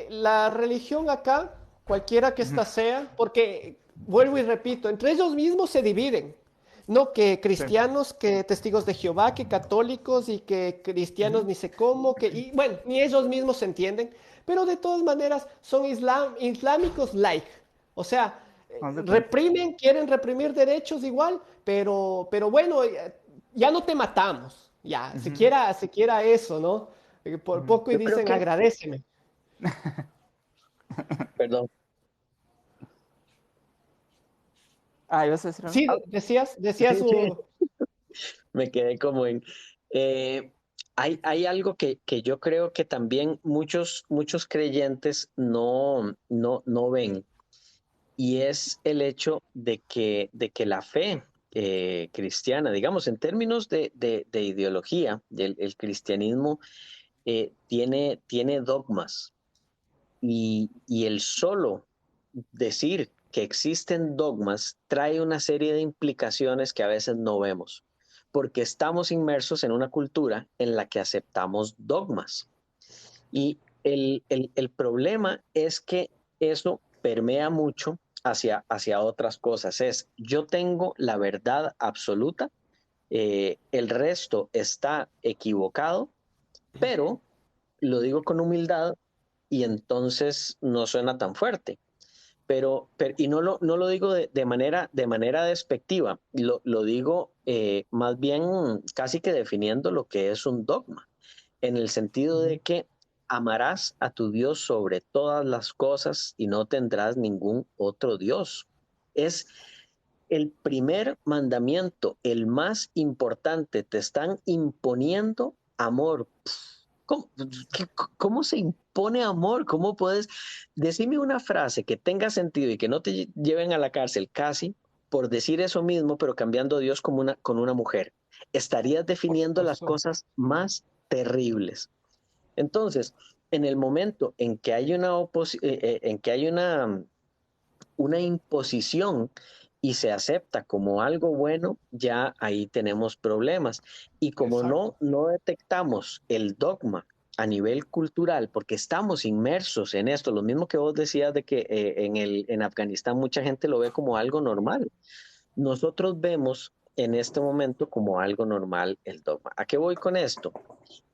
la religión acá, cualquiera que Ujú. ésta sea, porque vuelvo y repito, entre ellos mismos se dividen, no que Sí. cristianos, que testigos de Jehová, que católicos y que cristianos Ujú. ni sé cómo, y bueno, ni ellos mismos se entienden, pero de todas maneras son islámicos like, o sea, Haz de cuenta. reprimen, quieren reprimir derechos igual, pero bueno, ya no te matamos, ya, Ujú, siquiera eso, ¿no? Por ujú. poco y Yo creo dicen que, agradeceme. perdón, ¿Ibas a decir algo? Sí, ah, decías sí, sí, su... me quedé como en... eh, hay algo que yo creo que también muchos creyentes no ven, y es el hecho de que la fe cristiana, digamos, en términos de ideología, el cristianismo tiene dogmas, y el solo decir que existen dogmas trae una serie de implicaciones que a veces no vemos, porque estamos inmersos en una cultura en la que aceptamos dogmas. Y el problema es que eso permea mucho hacia otras cosas. Yo tengo la verdad absoluta, el resto está equivocado, pero lo digo con humildad y entonces no suena tan fuerte. Y no lo digo de manera despectiva, lo digo más bien casi que definiendo lo que es un dogma, en el sentido de Ujú, que amarás a tu Dios sobre todas las cosas y no tendrás ningún otro Dios. Es el primer mandamiento, el más importante. Te están imponiendo amor. ¿Cómo, cómo se impone amor? ¿Cómo puedes decirme una frase que tenga sentido y que no te lleven a la cárcel casi por decir eso mismo, pero cambiando a Dios como con una mujer? Estarías definiendo las cosas más terribles. Entonces, en el momento en que hay una imposición y se acepta como algo bueno, ya ahí tenemos problemas. Y como no detectamos el dogma a nivel cultural, porque estamos inmersos en esto, lo mismo que vos decías de que en Afganistán mucha gente lo ve como algo normal. Nosotros vemos en este momento como algo normal el dogma. ¿A qué voy con esto?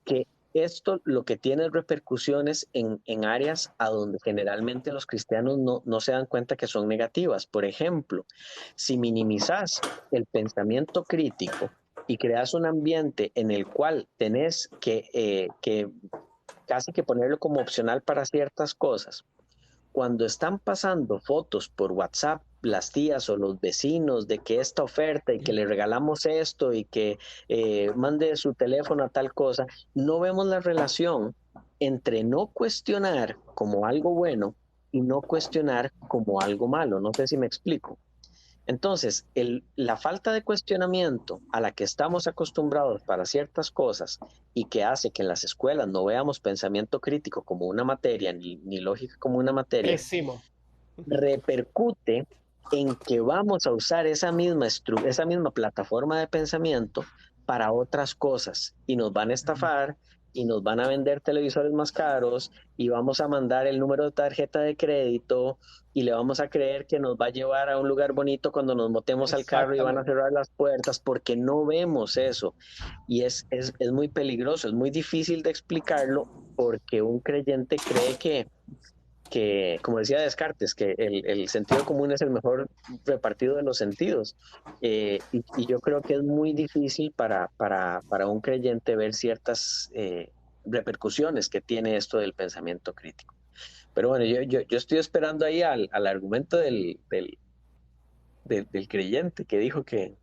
Que esto lo que tiene repercusiones en áreas a donde generalmente los cristianos no se dan cuenta que son negativas. Por ejemplo, si minimizas el pensamiento crítico y creas un ambiente en el cual tenés que casi que ponerlo como opcional para ciertas cosas, cuando están pasando fotos por WhatsApp, las tías o los vecinos de que esta oferta y que le regalamos esto y que mande su teléfono a tal cosa, no vemos la relación entre no cuestionar como algo bueno y no cuestionar como algo malo. No sé si me explico. Entonces, la falta de cuestionamiento a la que estamos acostumbrados para ciertas cosas y que hace que en las escuelas no veamos pensamiento crítico como una materia, ni lógica como una materia, Pésimo. repercute en que vamos a usar esa misma plataforma de pensamiento para otras cosas y nos van a estafar y nos van a vender televisores más caros y vamos a mandar el número de tarjeta de crédito y le vamos a creer que nos va a llevar a un lugar bonito cuando nos montemos al carro y van a cerrar las puertas porque no vemos eso. Y es muy peligroso, es muy difícil de explicarlo porque un creyente cree que, como decía Descartes, que el sentido común es el mejor repartido de los sentidos. Y yo creo que es muy difícil para un creyente ver ciertas repercusiones que tiene esto del pensamiento crítico. Pero bueno, yo estoy esperando ahí al argumento del creyente que dijo que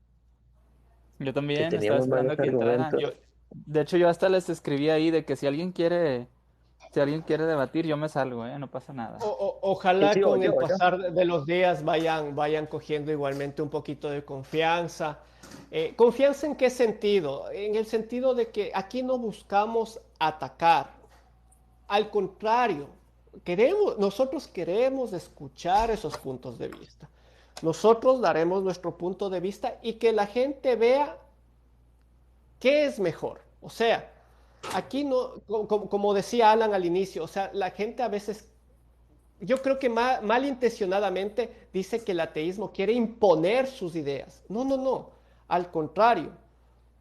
Yo también estaba teníamos varios esperando que entraran. argumentos. De hecho, yo hasta les escribí ahí de que si alguien quiere debatir, yo me salgo, no pasa nada. Ojalá Sí, con el yo. pasar de los días vayan cogiendo igualmente un poquito de confianza. ¿Confianza en qué sentido? En el sentido de que aquí no buscamos atacar. Al contrario, nosotros queremos escuchar esos puntos de vista. Nosotros daremos nuestro punto de vista y que la gente vea qué es mejor. O sea, aquí no, como decía Alan al inicio, o sea, la gente a veces, yo creo que malintencionadamente dice que el ateísmo quiere imponer sus ideas. No, no, no. Al contrario,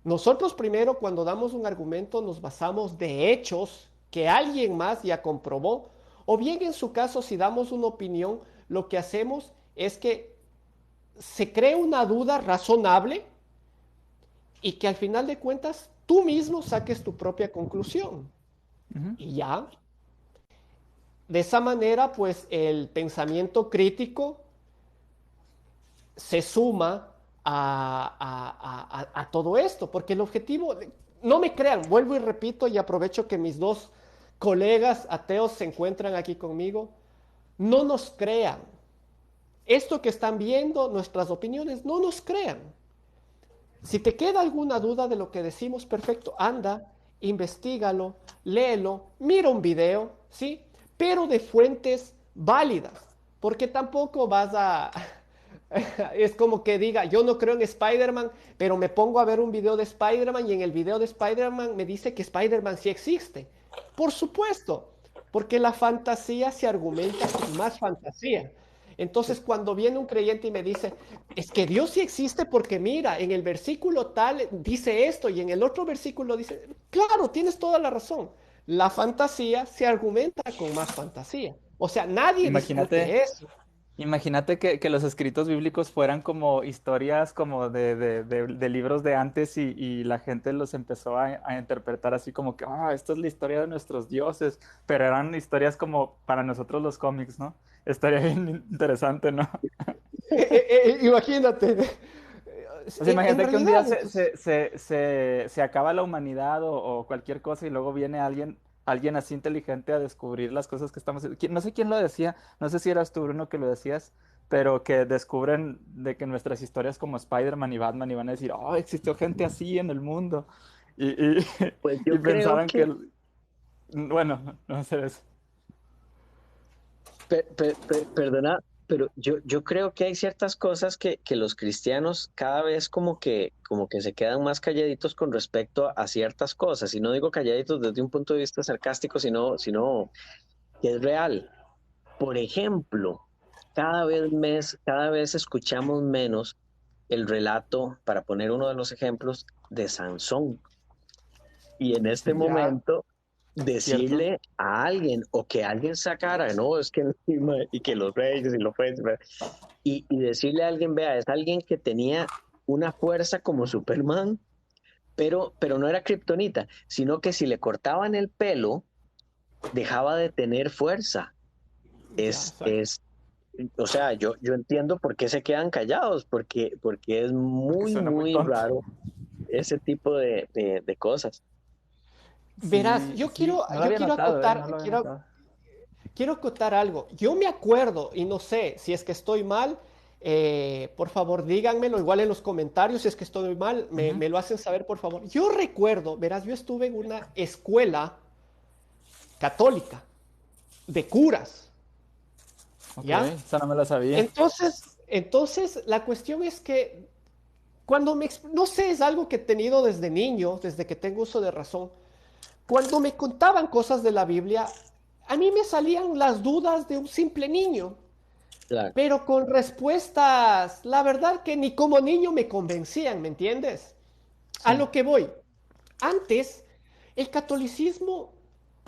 nosotros primero cuando damos un argumento nos basamos de hechos que alguien más ya comprobó, o bien en su caso si damos una opinión, lo que hacemos es que se cree una duda razonable y que al final de cuentas tú mismo saques tu propia conclusión. Ujú. Y ya, de esa manera, pues el pensamiento crítico se suma a todo esto, porque el objetivo, no me crean, vuelvo y repito y aprovecho que mis dos colegas ateos se encuentran aquí conmigo, no nos crean. Esto que están viendo, nuestras opiniones, no nos crean. Si te queda alguna duda de lo que decimos, perfecto, anda, investigalo, léelo, mira un video, ¿sí? Pero de fuentes válidas, porque tampoco vas a... Es como que diga, yo no creo en Spider-Man, pero me pongo a ver un video de Spider-Man y en el video de Spider-Man me dice que Spider-Man sí existe. Por supuesto, porque la fantasía se argumenta con más fantasía. Entonces, cuando viene un creyente y me dice, es que Dios sí existe porque mira, en el versículo tal dice esto y en el otro versículo dice, claro, tienes toda la razón. La fantasía se argumenta con más fantasía. O sea, nadie Imagínate, discute eso. Imagínate que los escritos bíblicos fueran como historias como de libros de antes y la gente los empezó a interpretar así como que, ah, esta es la historia de nuestros dioses, pero eran historias como para nosotros los cómics, ¿no? Estaría bien interesante, ¿no? Imagínate. O sea, En imagínate que un día realidad, entonces, se acaba la humanidad o cualquier cosa y luego viene alguien así inteligente a descubrir las cosas que estamos haciendo. No sé quién lo decía, no sé si eras tú, Bruno, que lo decías, pero que descubren de que nuestras historias como Spider-Man y Batman y van a decir, oh, existió gente así en el mundo. Y, Pues y yo creo pensaran que, que, bueno, no sé eso. perdona, pero yo creo que hay ciertas cosas que los cristianos cada vez como que se quedan más calladitos con respecto a ciertas cosas. Y no digo calladitos desde un punto de vista sarcástico, sino que es real. Por ejemplo, cada vez escuchamos menos el relato, para poner uno de los ejemplos, de Sansón. Y en este Sí, momento, cierto. decirle a alguien o que alguien sacara, no, es que encima, y que los reyes y los reyes, ¿verdad? Y decirle a alguien, vea, es alguien que tenía una fuerza como Superman, pero no era kriptonita, sino que si le cortaban el pelo, dejaba de tener fuerza. ya, Es, exacto. es, o sea, yo entiendo por qué se quedan callados, porque es Porque muy, suena muy muy tonto. raro ese tipo de cosas. Verás, Sí, sí, no lo había notado, ¿eh? No lo había notado. quiero acotar algo. Yo me acuerdo, y no sé si es que estoy mal, por favor díganmelo, igual en los comentarios, si es que estoy mal, Ujú. me lo hacen saber, por favor. Yo recuerdo, verás, yo estuve en una escuela católica de curas, Ok, ¿ya? esa no me la sabía. Entonces la cuestión es que no sé, es algo que he tenido desde niño, desde que tengo uso de razón. Cuando me contaban cosas de la Biblia, a mí me salían las dudas de un simple niño, Claro, pero con respuestas, la verdad que ni como niño me convencían, ¿me entiendes? A Sí. lo que voy. Antes, el catolicismo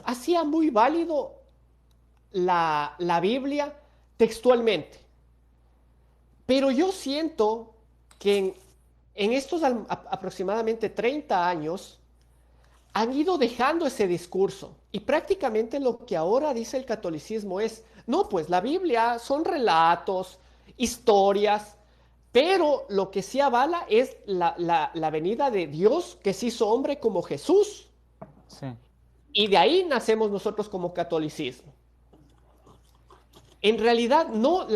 hacía muy válido la Biblia textualmente, pero yo siento que en estos aproximadamente 30 años, han ido dejando ese discurso y prácticamente lo que ahora dice el catolicismo es, no, pues la Biblia son relatos, historias, pero lo que sí avala es la venida de Dios que se hizo hombre como Jesús Sí. y de ahí nacemos nosotros como catolicismo. En realidad no,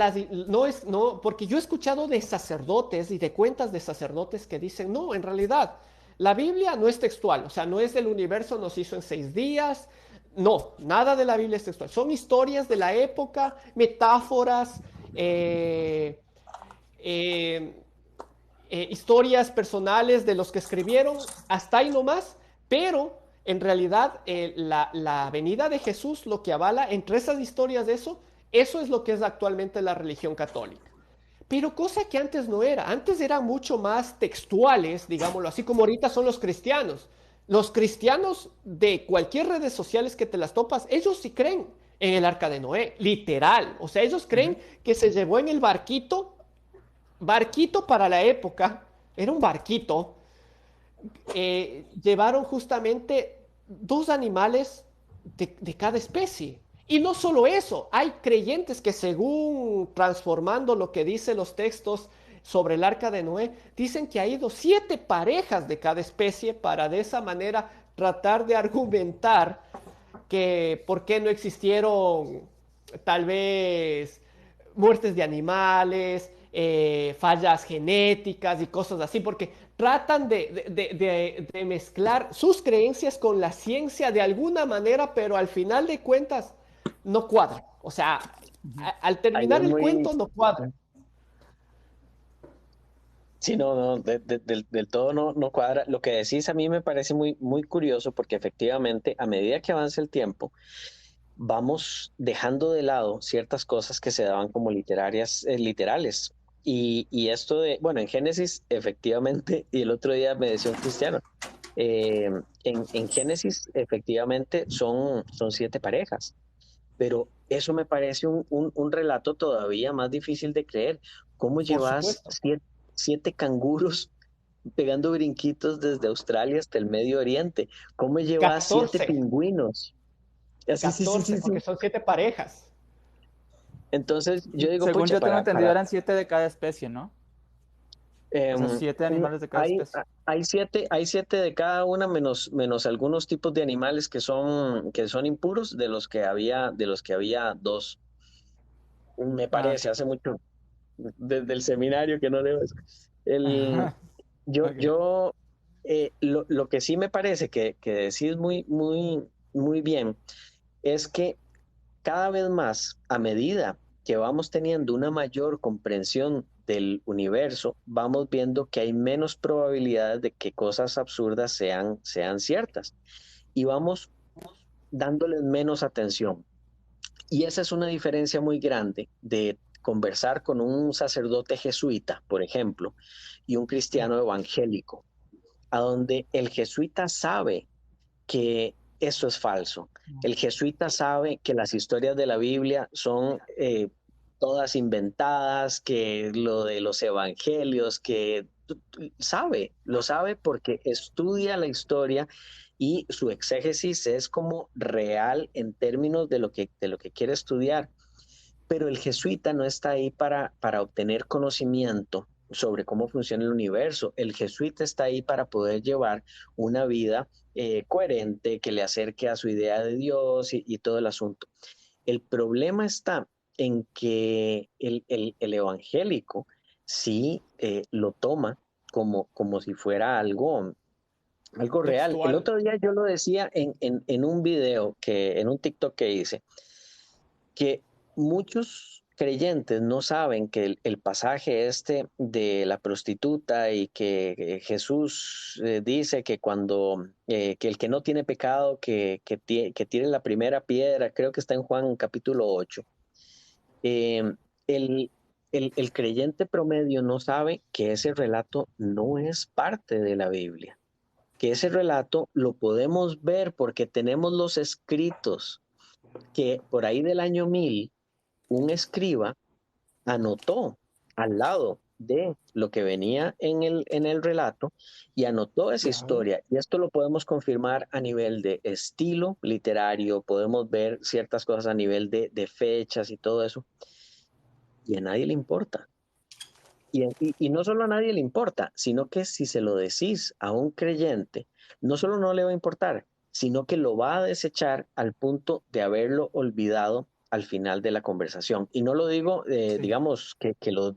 porque yo he escuchado de sacerdotes y de cuentas de sacerdotes que dicen, no, en realidad la Biblia no es textual, o sea, no es el universo nos hizo en 6 días, no, nada de la Biblia es textual, son historias de la época, metáforas, eh, eh, historias personales de los que escribieron, hasta ahí nomás, pero en realidad la venida de Jesús lo que avala entre esas historias de eso es lo que es actualmente la religión católica. Pero cosa que antes no era, antes eran mucho más textuales, digámoslo así como ahorita son los cristianos. Los cristianos de cualquier redes sociales que te las topas, ellos sí creen en el arca de Noé, literal. O sea, ellos creen Ujú. que se llevó en el barquito para la época, era un barquito, llevaron justamente dos animales de cada especie. Y no solo eso, hay creyentes que según transformando lo que dicen los textos sobre el arca de Noé, dicen que ha ido 7 parejas de cada especie para de esa manera tratar de argumentar que por qué no existieron tal vez muertes de animales, fallas genéticas y cosas así, porque tratan de mezclar sus creencias con la ciencia de alguna manera, pero al final de cuentas no cuadra. O sea, al ahí terminar es el muy, cuento no cuadra. sí, no, del todo no cuadra. Lo que decís a mí me parece muy, muy curioso porque efectivamente a medida que avanza el tiempo, vamos dejando de lado ciertas cosas que se daban como literarias, literales. Y esto bueno, en Génesis, efectivamente, y el otro día me decía un cristiano, en Génesis, efectivamente, son 7 parejas. Pero eso me parece un relato todavía más difícil de creer. ¿Cómo Por llevas supuesto. siete canguros pegando brinquitos desde Australia hasta el Medio Oriente? ¿Cómo llevas siete 14, pingüinos? Así, sí, sí, 14, sí, porque sí. son 7 parejas. Entonces yo digo, Según pucha, yo tengo entendido, eran 7 de cada especie, ¿no? O sea, em, 7 animales de cada hay, especie. hay siete de cada una, menos algunos tipos de animales que son impuros, de los que había dos. Me Ah, parece, ok. hace mucho, desde el seminario que no leo eso. El, Ok. yo lo que sí me parece que decís muy bien es que cada vez más, a medida que vamos teniendo una mayor comprensión del universo, vamos viendo que hay menos probabilidades de que cosas absurdas sean ciertas y vamos dándoles menos atención. Y esa es una diferencia muy grande de conversar con un sacerdote jesuita, por ejemplo, y un cristiano evangélico, a donde el jesuita sabe que eso es falso. El jesuita sabe que las historias de la Biblia son todas inventadas, que lo de los evangelios, que lo sabe porque estudia la historia y su exégesis es como real en términos de lo que quiere estudiar. Pero el jesuita no está ahí para obtener conocimiento sobre cómo funciona el universo. El jesuita está ahí para poder llevar una vida coherente que le acerque a su idea de Dios y todo el asunto. El problema está en que el evangélico sí lo toma como si fuera algo real. El Textual. otro día yo lo decía en un video, en un TikTok que hice, que muchos creyentes no saben que el pasaje este de la prostituta y que Jesús dice que que el que no tiene pecado, que tire la primera piedra, creo que está en Juan capítulo 8. eh, el, el creyente promedio no sabe que ese relato no es parte de la Biblia, que ese relato lo podemos ver porque tenemos los escritos que por ahí del año 1000 un escriba anotó al lado de lo que venía en el relato y anotó esa Claro. historia. Y esto lo podemos confirmar a nivel de estilo literario, podemos ver ciertas cosas a nivel de fechas y todo eso, y a nadie le importa. Y no solo a nadie le importa, sino que si se lo decís a un creyente, no solo no le va a importar, sino que lo va a desechar al punto de haberlo olvidado al final de la conversación. Y no lo digo, Sí. digamos, que lo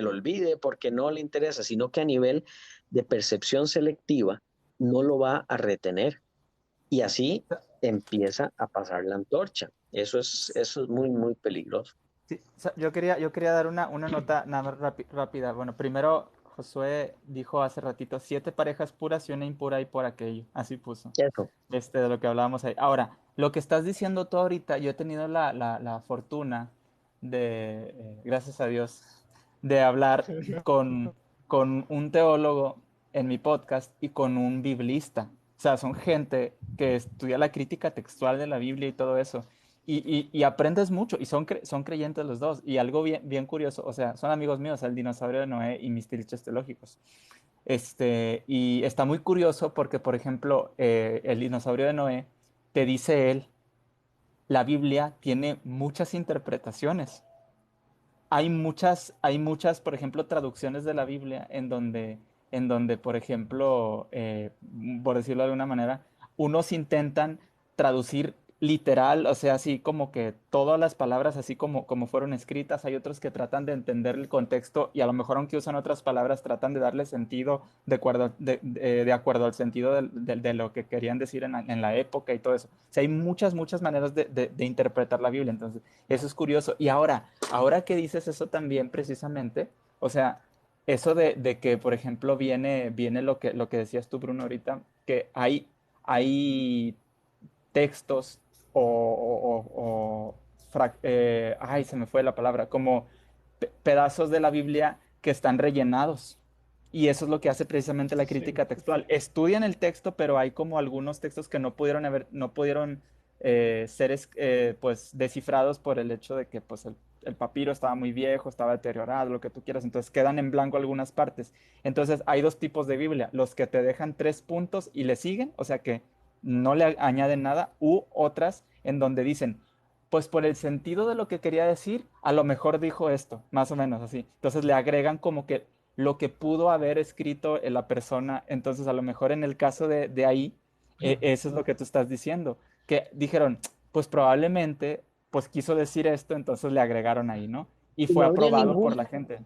olvide porque no le interesa, sino que a nivel de percepción selectiva no lo va a retener. Y así empieza a pasar la antorcha. Eso es muy peligroso. Sí, yo quería dar una nota nada más rápida. Bueno, primero Josué dijo hace ratito 7 parejas puras y una impura y por aquello. Así puso. Eso, De lo que hablábamos ahí. Ahora, lo que estás diciendo tú ahorita, yo he tenido la fortuna de, gracias a Dios, de hablar con, con un teólogo en mi podcast y con un biblista. O sea, son gente que estudia la crítica textual de la Biblia y todo eso. Y aprendes mucho y son creyentes los dos. Y algo bien curioso, o sea, son amigos míos, el dinosaurio de Noé y mis tiliches teológicos. Y está muy curioso porque, por ejemplo, el dinosaurio de Noé, te dice él, la Biblia tiene muchas interpretaciones. Hay muchas, por ejemplo, traducciones de la Biblia en donde por ejemplo, por decirlo de alguna manera, unos intentan traducir literal, o sea, así como que todas las palabras así como fueron escritas. Hay otros que tratan de entender el contexto y a lo mejor aunque usan otras palabras, tratan de darle sentido de acuerdo al sentido de lo que querían decir en la época y todo eso. O sea, hay muchas maneras de interpretar la Biblia. Entonces, eso es curioso. Y ahora que dices eso también precisamente, o sea, eso de que, por ejemplo, viene lo que decías tú, Bruno, ahorita, que hay textos ay, se me fue la palabra, como pedazos de la Biblia que están rellenados. Y eso es lo que hace precisamente la Sí. crítica textual. Estudian el texto, pero hay como algunos textos que no pudieron seres pues descifrados por el hecho de que pues el papiro estaba muy viejo, estaba deteriorado, lo que tú quieras, entonces quedan en blanco algunas partes. Entonces hay dos tipos de Biblia, los que te dejan 3 puntos y le siguen, o sea que no le añaden nada, u otras en donde dicen, pues por el sentido de lo que quería decir, a lo mejor dijo esto, más o menos así. Entonces le agregan como que lo que pudo haber escrito la persona, entonces a lo mejor en el caso de ahí, eso es lo que tú estás diciendo, que dijeron, pues probablemente, pues quiso decir esto, entonces le agregaron ahí, ¿no? Y Y fue no habría aprobado por ningún, la gente.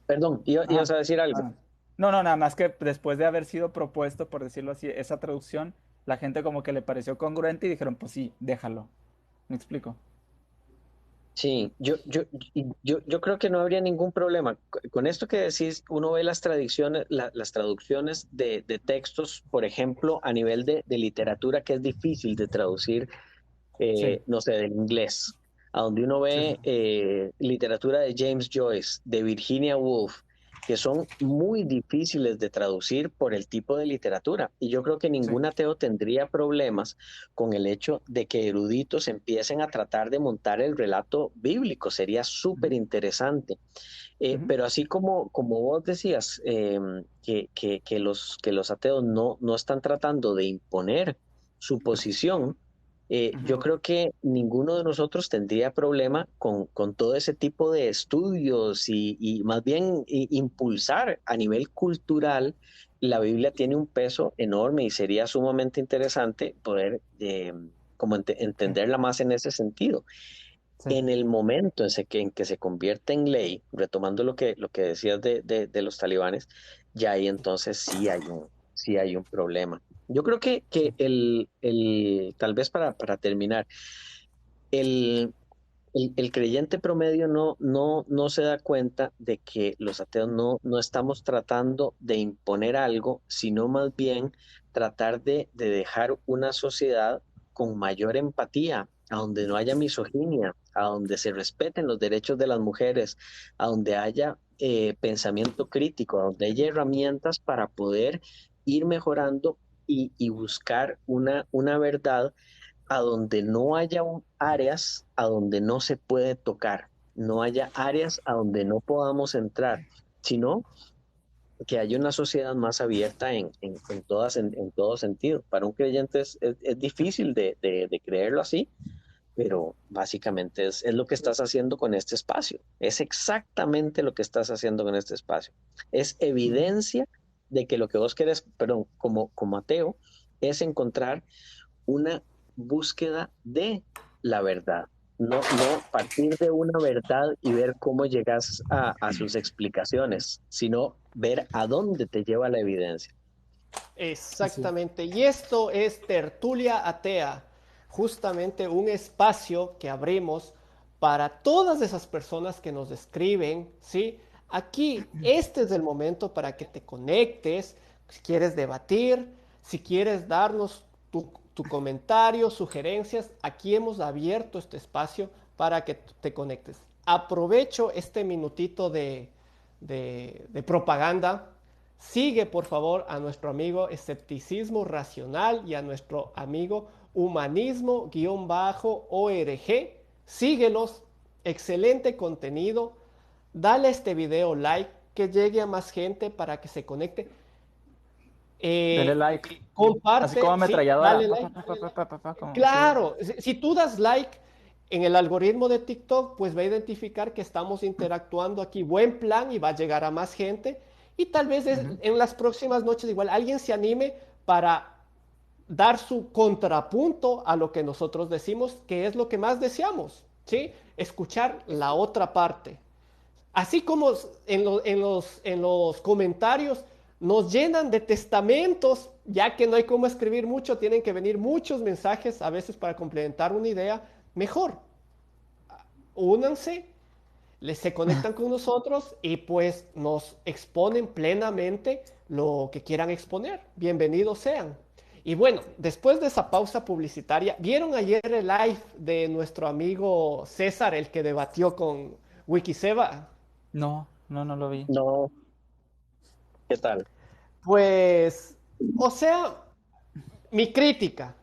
perdón, Ajá. ibas a decir algo. Ah. No, no, nada más que después de haber sido propuesto, por decirlo así, esa traducción, la gente como que le pareció congruente y dijeron, pues sí, déjalo. ¿Me explico? Sí, yo creo que no habría ningún problema. Con esto que decís, uno ve las tradiciones, las traducciones de textos, por ejemplo, a nivel de literatura, que es difícil de traducir, Sí, no sé, del inglés, a donde uno sí, sí. ve literatura de James Joyce, de Virginia Woolf, que son muy difíciles de traducir por el tipo de literatura. Y yo creo que Sí. ningún ateo tendría problemas con el hecho de que eruditos empiecen a tratar de montar el relato bíblico. Sería súper Ujú, interesante. ujú, Pero así como vos decías, que los ateos no están tratando de imponer su posición, yo ujú. creo que ninguno de nosotros tendría problema con todo ese tipo de estudios y más bien impulsar a nivel cultural. La Biblia tiene un peso enorme y sería sumamente interesante poder como Sí, entenderla más en ese sentido. sí. En el momento en que se convierte en ley, retomando lo que decías de los talibanes, ya ahí entonces sí hay un problema. Yo creo que Sí. tal vez para terminar, el, el creyente promedio no se da cuenta de que los ateos no estamos tratando de imponer algo, sino más bien tratar de dejar una sociedad con mayor empatía, a donde no haya misoginia, a donde se respeten los derechos de las mujeres, a donde haya pensamiento crítico, a donde haya herramientas para poder ir mejorando y buscar una verdad a donde no haya áreas a donde no se puede tocar, no haya áreas a donde no podamos entrar, sino que haya una sociedad más abierta en todo sentido. Para un creyente es difícil de creerlo así, pero básicamente es lo que estás haciendo con este espacio. Es exactamente lo que estás haciendo con este espacio. Es Ujú. evidencia de que lo que vos querés, perdón, como ateo, es encontrar una búsqueda de la verdad. No partir de una verdad y ver cómo llegas a sus explicaciones, sino ver a dónde te lleva la evidencia. Así es. Exactamente. Y esto es Tertulia Atea, justamente un espacio que abrimos para todas esas personas que nos escriben, ¿sí? Aquí, este es el momento para que te conectes, si quieres debatir, si quieres darnos tu comentario, sugerencias, aquí hemos abierto este espacio para que te conectes. Aprovecho este minutito de propaganda. Sigue por favor a nuestro amigo Escepticismo Racional y a nuestro amigo Humanismo-ORG. Síguelos, excelente contenido. Dale a este video like, que llegue a más gente para que se conecte. Dele like. Así como Comparte, sí, ametralladora. dale Pa, pa, like. pa, pa, pa, pa, pa, pa, como, sí. Claro, si tú das like en el algoritmo de TikTok, pues va a identificar que estamos interactuando aquí. Buen plan y va a llegar a más gente. Y tal vez Ujú. en las próximas noches igual alguien se anime para dar su contrapunto a lo que nosotros decimos, que es lo que más deseamos, ¿sí? Escuchar la otra parte. Así como en los comentarios nos llenan de testamentos, ya que no hay cómo escribir mucho, tienen que venir muchos mensajes a veces para complementar una idea, mejor, únanse, se conectan con nosotros y pues nos exponen plenamente lo que quieran exponer. Bienvenidos sean. Y bueno, después de esa pausa publicitaria, ¿vieron ayer el live de nuestro amigo César, el que debatió con Wikiseba? No, no, no lo vi. No, ¿qué tal? Pues, o sea, mi crítica.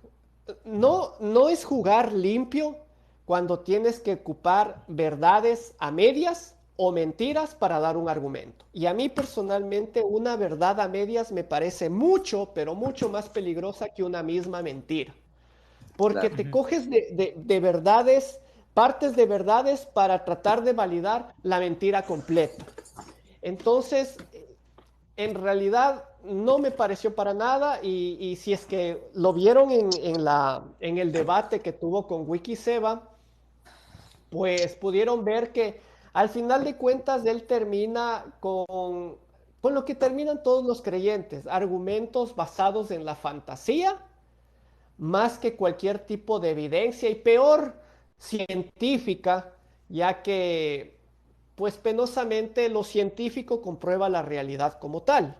no es jugar limpio cuando tienes que ocupar verdades a medias o mentiras para dar un argumento. Y a mí personalmente una verdad a medias me parece mucho, pero mucho más peligrosa que una misma mentira. Porque Claro. te coges de verdades, partes de verdades para tratar de validar la mentira completa. Entonces, en realidad no me pareció para nada y si es que lo vieron en el debate que tuvo con Wikiseba, pues pudieron ver que al final de cuentas él termina con lo que terminan todos los creyentes, argumentos basados en la fantasía, más que cualquier tipo de evidencia y peor científica, ya que pues penosamente lo científico comprueba la realidad como tal,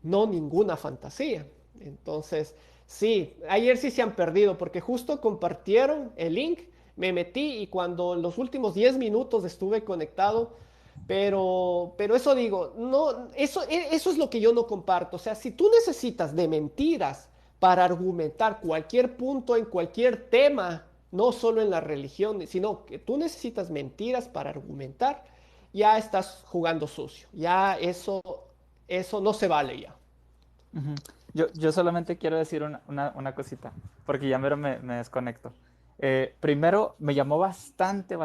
no ninguna fantasía. Entonces, sí, ayer sí se han perdido porque justo compartieron el link, me metí y cuando en los últimos 10 minutos estuve conectado, pero eso digo, no, eso es lo que yo no comparto. O sea, si tú necesitas de mentiras para argumentar cualquier punto en cualquier tema, no solo en la religión, sino que tú necesitas mentiras para argumentar, ya estás jugando sucio. Ya eso no se vale ya. Ujú. Yo solamente quiero decir una cosita, porque ya mero me desconecto. Primero, me llamó bastante.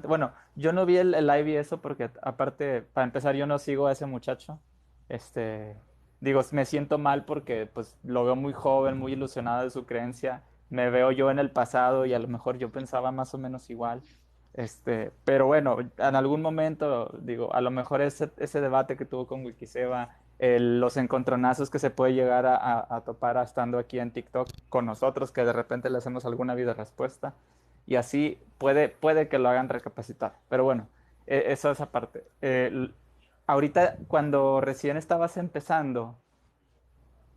Bueno, yo no vi el live y eso porque aparte, para empezar, yo no sigo a ese muchacho. Este, digo, me siento mal porque pues lo veo muy joven, muy ilusionado de su creencia. Me veo yo en el pasado y a lo mejor yo pensaba más o menos igual. Pero bueno, en algún momento, digo, a lo mejor ese debate que tuvo con Wikiseba, los encontronazos que se puede llegar a topar estando aquí en TikTok con nosotros, que de repente le hacemos alguna video respuesta, y así puede que lo hagan recapacitar. Pero bueno, eso es aparte. Ahorita, cuando recién estabas empezando,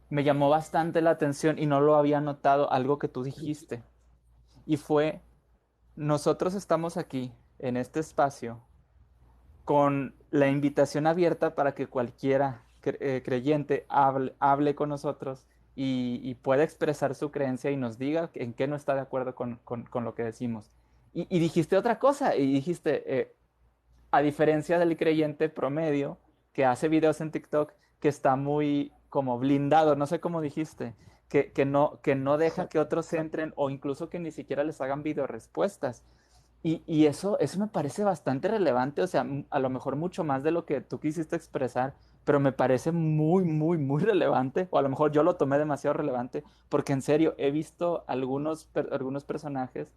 me llamó bastante la atención y no lo había notado algo que tú dijiste, y fue, nosotros estamos aquí, en este espacio, con la invitación abierta para que cualquiera creyente hable con nosotros y pueda expresar su creencia y nos diga en qué no está de acuerdo con lo que decimos. Y dijiste otra cosa, y dijiste, a diferencia del creyente promedio que hace videos en TikTok, que está muy como blindado, no sé cómo dijiste, que no deja que otros entren o incluso que ni siquiera les hagan video respuestas. Y eso me parece bastante relevante, o sea, a lo mejor mucho más de lo que tú quisiste expresar, pero me parece muy relevante, o a lo mejor yo lo tomé demasiado relevante, porque en serio, he visto algunos personajes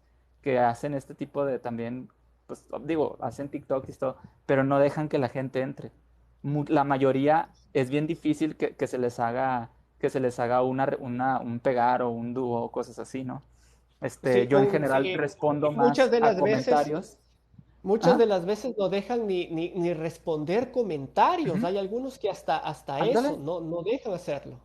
que hacen este tipo de también, pues digo, hacen TikTok y todo, pero no dejan que la gente entre. La mayoría es bien difícil que se les haga un pegar o un dúo o cosas así, ¿no? Sí, Yo en general sí, respondo muchas más de a las veces, comentarios. muchas Ah, de las veces no dejan ni responder comentarios. ujú, Hay algunos que hasta eso ándale. no dejan hacerlo.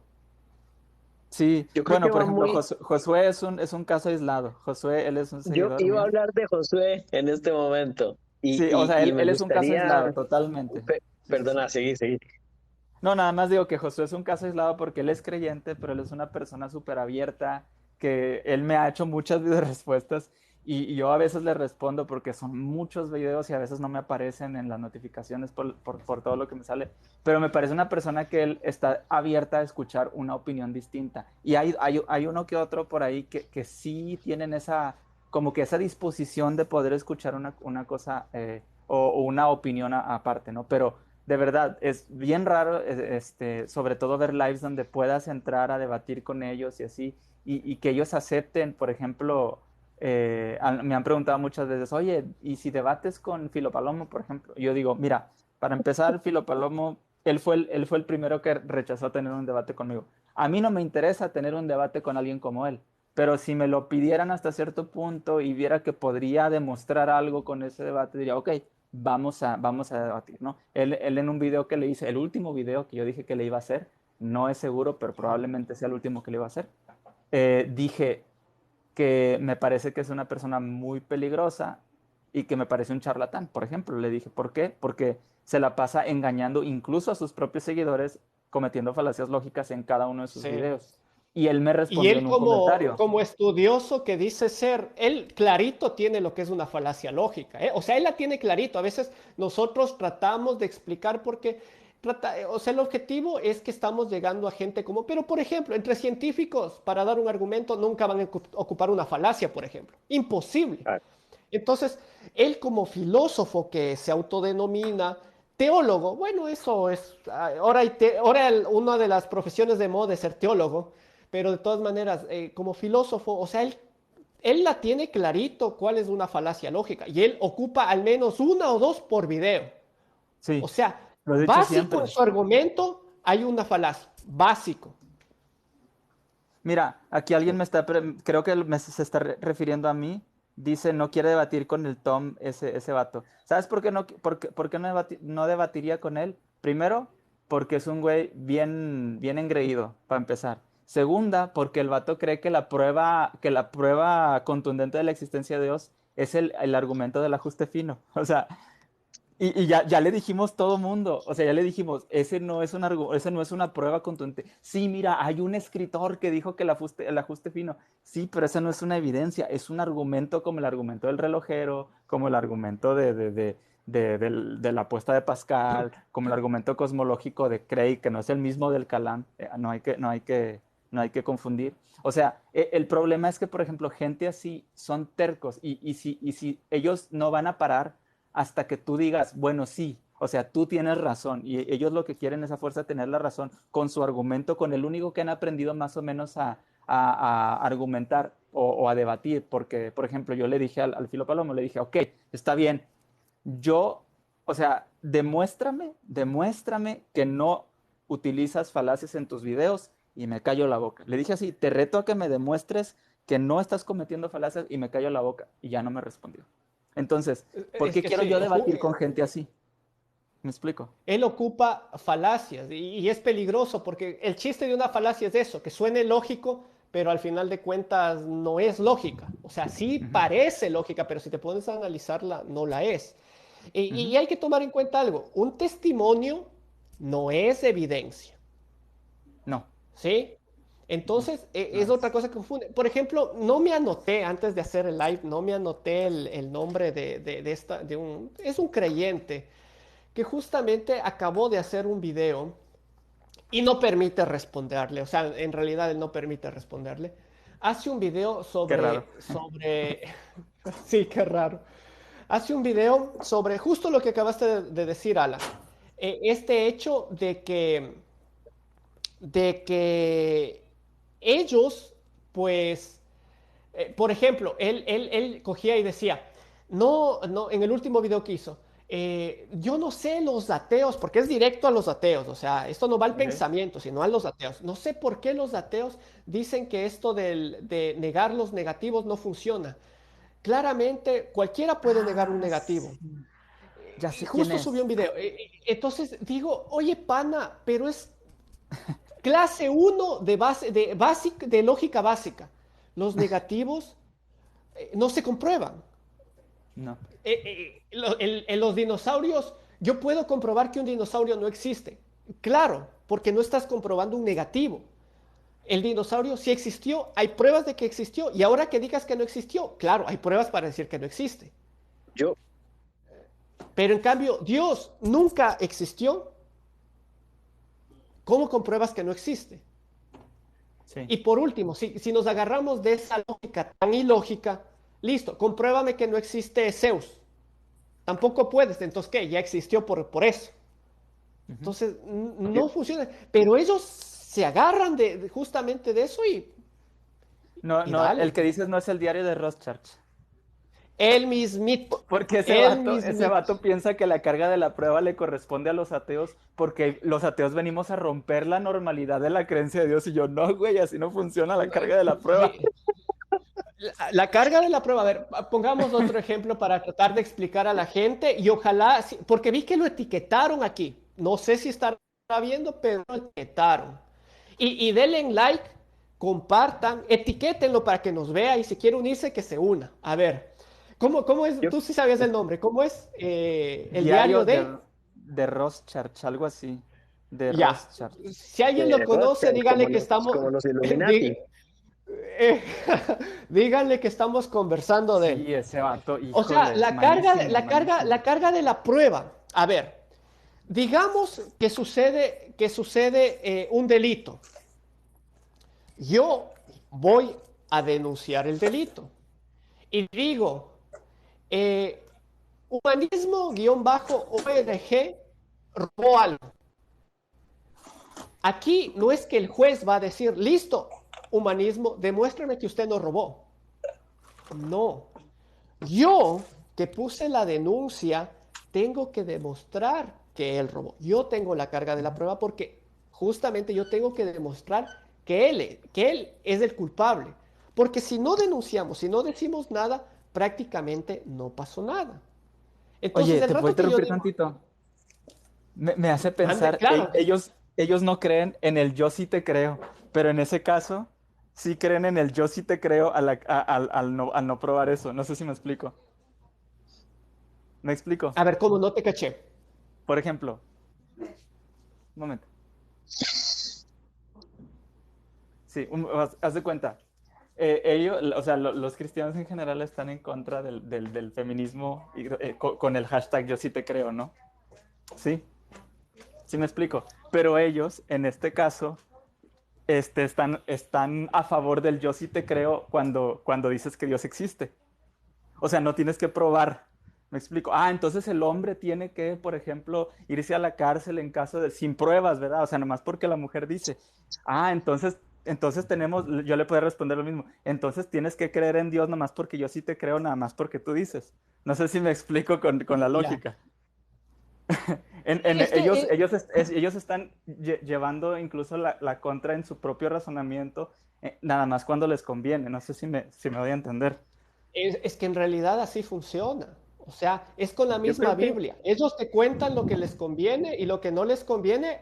Sí, Yo creo bueno, que por va ejemplo, muy, Josué es un caso aislado. Josué, él es un yo seguidor iba a mío. hablar de Josué en este momento Sí, o sea, y él, me él es un caso gustaría, aislado, totalmente. Sí, sí, sí. perdona, seguí. No, nada más digo que Josué es un caso aislado porque él es creyente, pero él es una persona súper abierta, que él me ha hecho muchas respuestas y yo a veces le respondo porque son muchos videos y a veces no me aparecen en las notificaciones por todo lo que me sale, pero me parece una persona que él está abierta a escuchar una opinión distinta. Y hay uno que otro por ahí que sí tienen como que esa disposición de poder escuchar una cosa o una opinión aparte, ¿no? Pero de verdad, es bien raro, sobre todo ver lives donde puedas entrar a debatir con ellos y así, y que ellos acepten, por ejemplo, me han preguntado muchas veces, oye, ¿y si debates con Filo Palomo, por ejemplo? Yo digo, mira, para empezar, Filo Palomo, él fue el primero que rechazó tener un debate conmigo. A mí no me interesa tener un debate con alguien como él, pero si me lo pidieran hasta cierto punto y viera que podría demostrar algo con ese debate, diría, ok, vamos a debatir, ¿no? Él en un video que le hice, el último video que yo dije que le iba a hacer, no es seguro, pero probablemente sea el último que le iba a hacer, dije que me parece que es una persona muy peligrosa y que me parece un charlatán, por ejemplo. Le dije, ¿por qué? Porque se la pasa engañando incluso a sus propios seguidores, cometiendo falacias lógicas en cada uno de sus Sí. videos. Y él me Y respondió en él un comentario. como estudioso que dice ser, él clarito tiene lo que es una falacia lógica, ¿eh? O sea, él la tiene clarito. A veces nosotros tratamos de explicar porque, o sea, el objetivo es que estamos llegando a gente como, pero por ejemplo, entre científicos, para dar un argumento, nunca van a ocupar una falacia, por ejemplo. Imposible. Claro. Entonces, él como filósofo que se autodenomina teólogo, bueno, eso es, ahora una de las profesiones de moda es ser teólogo, pero de todas maneras, como filósofo, o sea, él la tiene clarito cuál es una falacia lógica y él ocupa al menos una o dos por video. O Sí, sea, lo he dicho básico siempre. en su argumento hay una falacia, básico. Mira, aquí alguien creo que se está refiriendo a mí. Dice, no quiere debatir con el Tom, ese vato. ¿Sabes por qué por qué no debatiría con él? Primero, porque es un güey bien engreído, para empezar. Segunda, porque el vato cree que la prueba contundente de la existencia de Dios es el argumento del ajuste fino. O sea, y ya le dijimos todo mundo, o sea, ya le dijimos, ese no es una prueba contundente. Sí, mira, hay un escritor que dijo que el ajuste fino. Sí, pero esa no es una evidencia, es un argumento como el argumento del relojero, como el argumento de la apuesta de Pascal, como el argumento cosmológico de Craig, que no es el mismo del Calam. No hay que confundir. O sea, el problema es que, por ejemplo, gente así son tercos y si ellos no van a parar hasta que tú digas, bueno, sí, o sea, tú tienes razón, y ellos lo que quieren es a fuerza tener la razón con su argumento, con el único que han aprendido más o menos a argumentar o a debatir, porque, por ejemplo, yo le dije al Filo Palomo, le dije, ok, está bien, o sea, demuéstrame que no utilizas falacias en tus videos y me callo la boca. Le dije así, te reto a que me demuestres que no estás cometiendo falacias y me callo la boca, y ya no me respondió. Entonces, ¿por Es qué que quiero sí, yo debatir con gente así? ¿Me explico? él ocupa falacias y es peligroso porque el chiste de una falacia es eso, que suene lógico, pero al final de cuentas no es lógica. O sea, sí Ujú, parece lógica, pero si te pones a analizarla, no la es. ujú. Y hay que tomar en cuenta algo, un testimonio no es evidencia, No, ¿sí? no, Entonces, no es otra es. cosa que confunde. Por ejemplo, no me anoté, antes de hacer el live, no me anoté el nombre es un creyente que justamente acabó de hacer un video y no permite responderle, o sea, en realidad él no permite responderle. Hace un video Qué raro. sí, qué raro. Hace un video sobre justo lo que acabaste de decir, Alan. Este hecho de que ellos, pues, por ejemplo, él cogía y decía, no, no, en el último video que hizo, yo no sé los ateos, porque es directo a los ateos, o sea, esto no va al Ok. pensamiento, sino a los ateos. No sé por qué los ateos dicen que esto de negar los negativos no funciona. Claramente, cualquiera puede negar un Ah, negativo. sí. Ya Y sé quién justo subió es. un video. Entonces digo, oye, pana, pero es clase uno de lógica básica. Los negativos no se comprueban. No. En los dinosaurios, yo puedo comprobar que un dinosaurio no existe. Claro, porque no estás comprobando un negativo. El dinosaurio sí existió, hay pruebas de que existió, y ahora que digas que no existió, claro, hay pruebas para decir que no existe. Yo, Pero en cambio, Dios nunca existió, ¿cómo compruebas que no existe? Sí. Y por último, si nos agarramos de esa lógica tan ilógica, listo, compruébame que no existe Zeus. Tampoco puedes, entonces, ¿qué? Ya existió por eso. Ujú. Entonces, yo, no funciona. Pero ellos se agarran justamente de eso No, y no, el dale. que dices no es el diario de Rothschild. El mismito. Porque El ese mismito. vato piensa que la carga de la prueba le corresponde a los ateos, porque los ateos venimos a romper la normalidad de la creencia de Dios. Y yo, no, güey, así no funciona la carga de la prueba. La carga de la prueba, a ver, pongamos otro ejemplo para tratar de explicar a la gente y ojalá, porque vi que lo etiquetaron aquí, no sé si estará viendo, pero lo etiquetaron. Y denle en like, compartan, etiquétenlo para que nos vea y si quiere unirse, que se una. A ver, ¿cómo es? yo, Tú sí sabes el nombre, ¿cómo es? El diario Diario de... de Rothschild, algo así. de Ya. Rothschild. Si alguien lo conoce, Rothschild, díganle que como estamos... como los Illuminati. Eh, díganle que estamos conversando de él. Sí, ese vato, O sea, híjole, malísimo. la carga de la prueba. A ver, digamos que sucede un delito. Yo voy a denunciar el delito y digo, humanismo-ORG robó algo. Aquí no es que el juez va a decir, listo, humanismo, demuéstrame que usted no robó. No. Yo, que puse la denuncia, tengo que demostrar que él robó. Yo tengo la carga de la prueba porque justamente yo tengo que demostrar que él es el culpable. Porque si no denunciamos, si no decimos nada, prácticamente no pasó nada. Entonces, Oye, el ¿te puedo rato que yo interrumpir digo, tantito? Me hace ande, pensar, claro, ellos no creen en el yo sí te creo, pero en ese caso sí creen en el yo sí te creo al no probar eso. No sé si me explico. ¿Me explico? a ver, ¿cómo no te caché? Por ejemplo, un momento. Sí, haz de cuenta. Ellos, o sea, los cristianos en general están en contra del feminismo con el hashtag yo sí te creo, ¿no? Sí, sí me explico. Pero ellos, en este caso, están a favor del yo sí te creo cuando dices que Dios existe. O sea, no tienes que probar. Me explico. Ah, entonces el hombre tiene que, por ejemplo, irse a la cárcel en caso de sin pruebas, ¿verdad? O sea, nomás porque la mujer dice. Ah, entonces yo le puedo responder lo mismo. Entonces tienes que creer en Dios nomás porque yo sí te creo, nada más porque tú dices. No sé si me explico con la Ya. lógica. Sí, es que Ellos están llevando incluso la contra en su propio razonamiento, nada más cuando les conviene. No sé si me doy a entender. es que en realidad así funciona. O sea, es con la Yo misma creo que Biblia. Ellos te cuentan lo que les conviene y lo que no les conviene,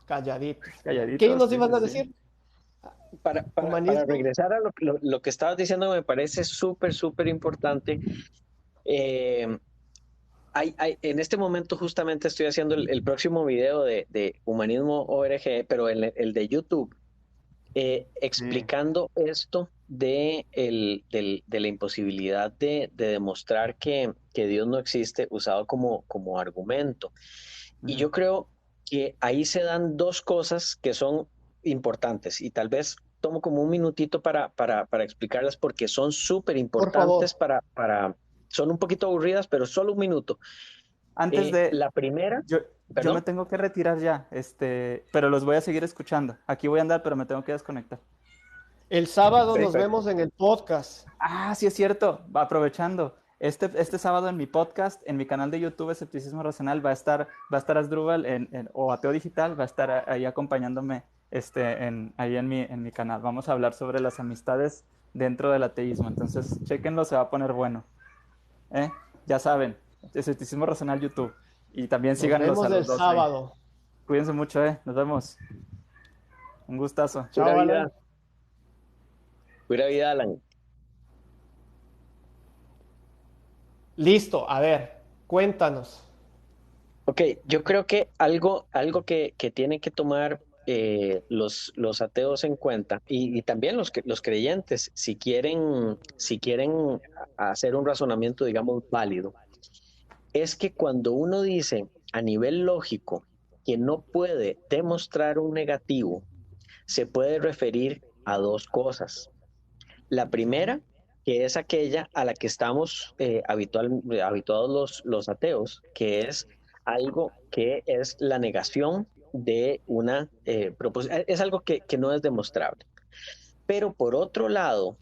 calladitos. ¿Qué Calladitos, nos sí, iban sí, a sí. decir? para Humanismo. regresar a lo que estabas diciendo, me parece súper, súper importante. Eh, en este momento justamente estoy haciendo el próximo video de Humanismo ORG, pero el de YouTube, Sí. explicando esto de la imposibilidad de demostrar que Dios no existe usado como argumento. Y Ujú. yo creo que ahí se dan dos cosas que son importantes y tal vez tomo como un minutito para explicarlas porque son súper Por favor. importantes son un poquito aburridas, pero solo un minuto. Antes de, La primera, yo me perdón. tengo que retirar ya, pero los voy a seguir escuchando. Aquí voy a andar, pero me tengo que desconectar. El sábado nos Perfecto. vemos en el podcast. Ah, sí es cierto. Va aprovechando. Este sábado en mi podcast, en mi canal de YouTube, Escepticismo Racional, va a estar Asdrúbal o Ateo Digital, va a estar ahí acompañándome ahí en mi canal. Vamos a hablar sobre las amistades dentro del ateísmo. Entonces, chéquenlo, se va a poner bueno. ¿Eh? Ya saben, Escepticismo Racional YouTube. Y también Nos síganlos a vemos los el dos ahí. sábado. Cuídense mucho, Nos vemos. Un gustazo. Pura Chao, vida, Alan. pura vida, Alan. Listo, a ver, cuéntanos. Ok, yo creo que algo que tienen que tomar los ateos en cuenta y también los creyentes, si quieren hacer un razonamiento, digamos, válido, es que cuando uno dice a nivel lógico que no puede demostrar un negativo, se puede referir a dos cosas. La primera, que es aquella a la que estamos habituados los ateos, que es algo que es la negación de una proposición, es algo que no es demostrable. Pero por otro lado,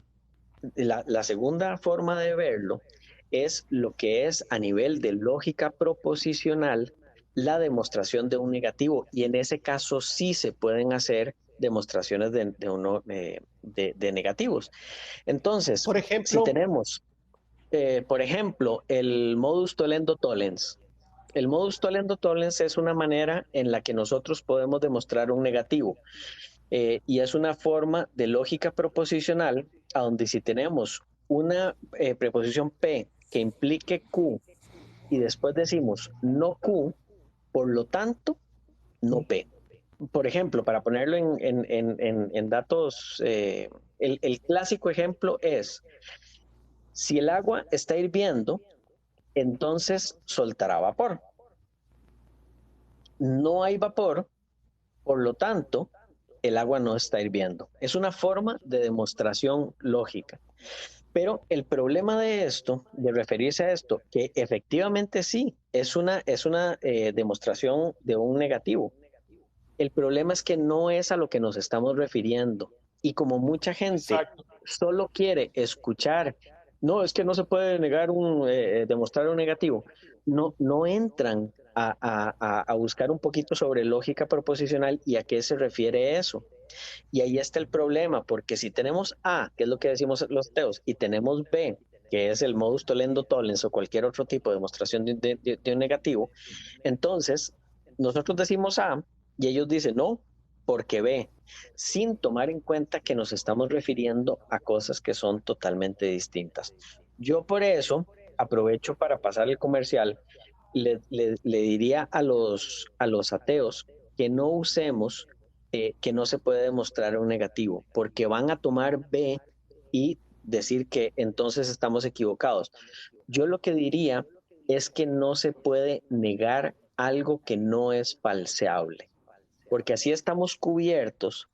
la segunda forma de verlo es lo que es a nivel de lógica proposicional la demostración de un negativo y en ese caso sí se pueden hacer demostraciones de negativos. Entonces, Por si ejemplo, tenemos, por ejemplo, el modus tollendo tollens. El modus tollendo tollens es una manera en la que nosotros podemos demostrar un negativo y es una forma de lógica proposicional a donde si tenemos una preposición P que implique Q y después decimos no Q, por lo tanto, no P. Por ejemplo, para ponerlo en datos, el clásico ejemplo es, si el agua está hirviendo, entonces soltará vapor. No hay vapor, por lo tanto, el agua no está hirviendo. Es una forma de demostración lógica. Pero el problema de esto, de referirse a esto, que efectivamente sí, es una demostración de un negativo. El problema es que no es a lo que nos estamos refiriendo. Y como mucha gente Exacto. solo quiere escuchar, no, es que no se puede negar demostrar un negativo, no entran a buscar un poquito sobre lógica proposicional y a qué se refiere eso. Y ahí está el problema, porque si tenemos A, que es lo que decimos los ateos, y tenemos B, que es el modus tollendo tollens o cualquier otro tipo de demostración de un negativo, entonces nosotros decimos A y ellos dicen no, porque B, sin tomar en cuenta que nos estamos refiriendo a cosas que son totalmente distintas. Yo por eso aprovecho para pasar el comercial, le diría a los ateos que no usemos que no se puede demostrar un negativo, porque van a tomar B y decir que entonces estamos equivocados. Yo lo que diría es que no se puede negar algo que no es falseable, porque así estamos cubiertos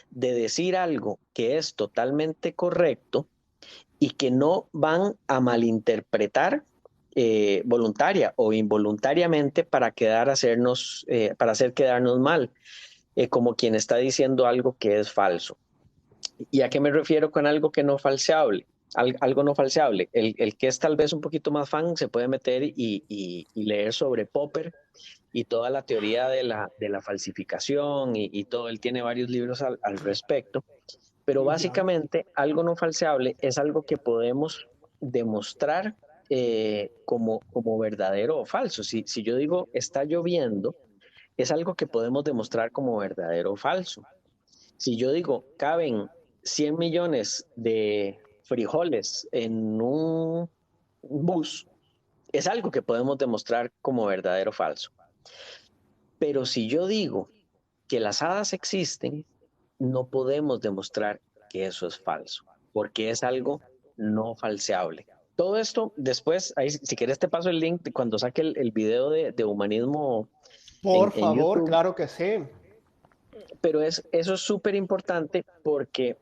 de decir algo que es totalmente correcto y que no van a malinterpretar voluntaria o involuntariamente para hacer quedarnos mal, como quien está diciendo algo que es falso. ¿Y a qué me refiero con algo que no falseable? Algo no falseable. El que es tal vez un poquito más fan se puede meter y leer sobre Popper y toda la teoría de la falsificación y todo. Él tiene varios libros al respecto. Pero Ya. básicamente algo no falseable es algo que podemos demostrar como verdadero o falso. Si yo digo está lloviendo, es algo que podemos demostrar como verdadero o falso. Si yo digo caben 100 millones de frijoles en un bus, es algo que podemos demostrar como verdadero o falso. Pero si yo digo que las hadas existen, no podemos demostrar que eso es falso, porque es algo no falseable. Todo esto después, ahí, si quieres te paso el link de cuando saque el video de humanismo Por en favor, YouTube, claro que sí. pero eso es súper importante porque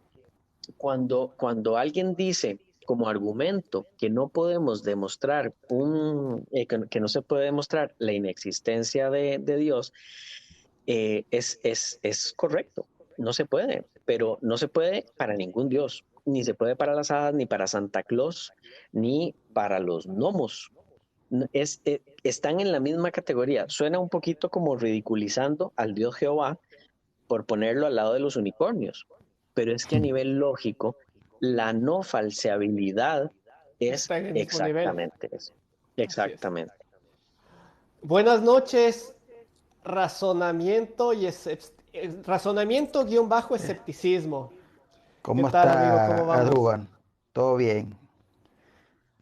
cuando alguien dice como argumento que no podemos demostrar que no se puede demostrar la inexistencia de Dios, es correcto, no se puede, pero no se puede para ningún Dios, ni se puede para las hadas, ni para Santa Claus, ni para los gnomos. Están en la misma categoría. Suena un poquito como ridiculizando al Dios Jehová por ponerlo al lado de los unicornios, pero es que a nivel lógico, la no falseabilidad es Está en el mismo nivel. exactamente eso. Así es. Exactamente. Buenas noches, razonamiento y razonamiento guión bajo escepticismo. ¿Qué ¿Cómo tal, amigo? ¿Cómo está vamos? Adruban? ¿Todo bien?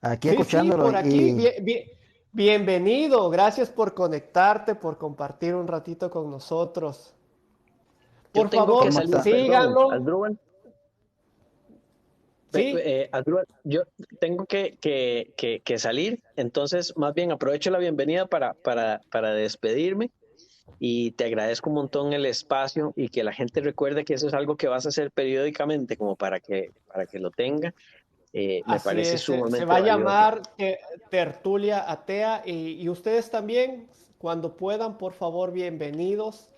Aquí Sí, sí, escuchándolo por aquí. y Bienvenido. Gracias por conectarte, por compartir un ratito con nosotros. Yo Por tengo que favor, ¿cómo salir, está? perdón, síganlo. Asdrúbal. Sí, Asdrúbal, yo tengo que salir, entonces más bien aprovecho la bienvenida para despedirme y te agradezco un montón el espacio y que la gente recuerde que eso es algo que vas a hacer periódicamente como para que lo tenga. Me así parece es. Se sumamente va a valioso. llamar Tertulia Atea y ustedes también, cuando puedan, por favor, bienvenidos.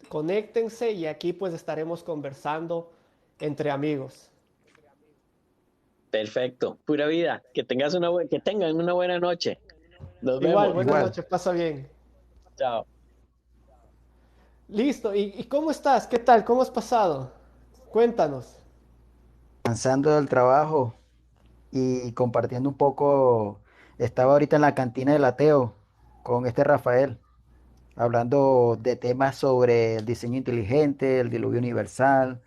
Conéctense y aquí pues estaremos conversando entre amigos. Perfecto, pura vida. Que tengan una buena noche. Nos Igual, vemos. buenas igual, noches, pasa bien. Chao. Listo, ¿y cómo estás? ¿Qué tal? ¿Cómo has pasado? Cuéntanos. cansando del trabajo y compartiendo un poco. Estaba ahorita en la cantina del Ateo con este Rafael, hablando de temas sobre el diseño inteligente, el diluvio universal,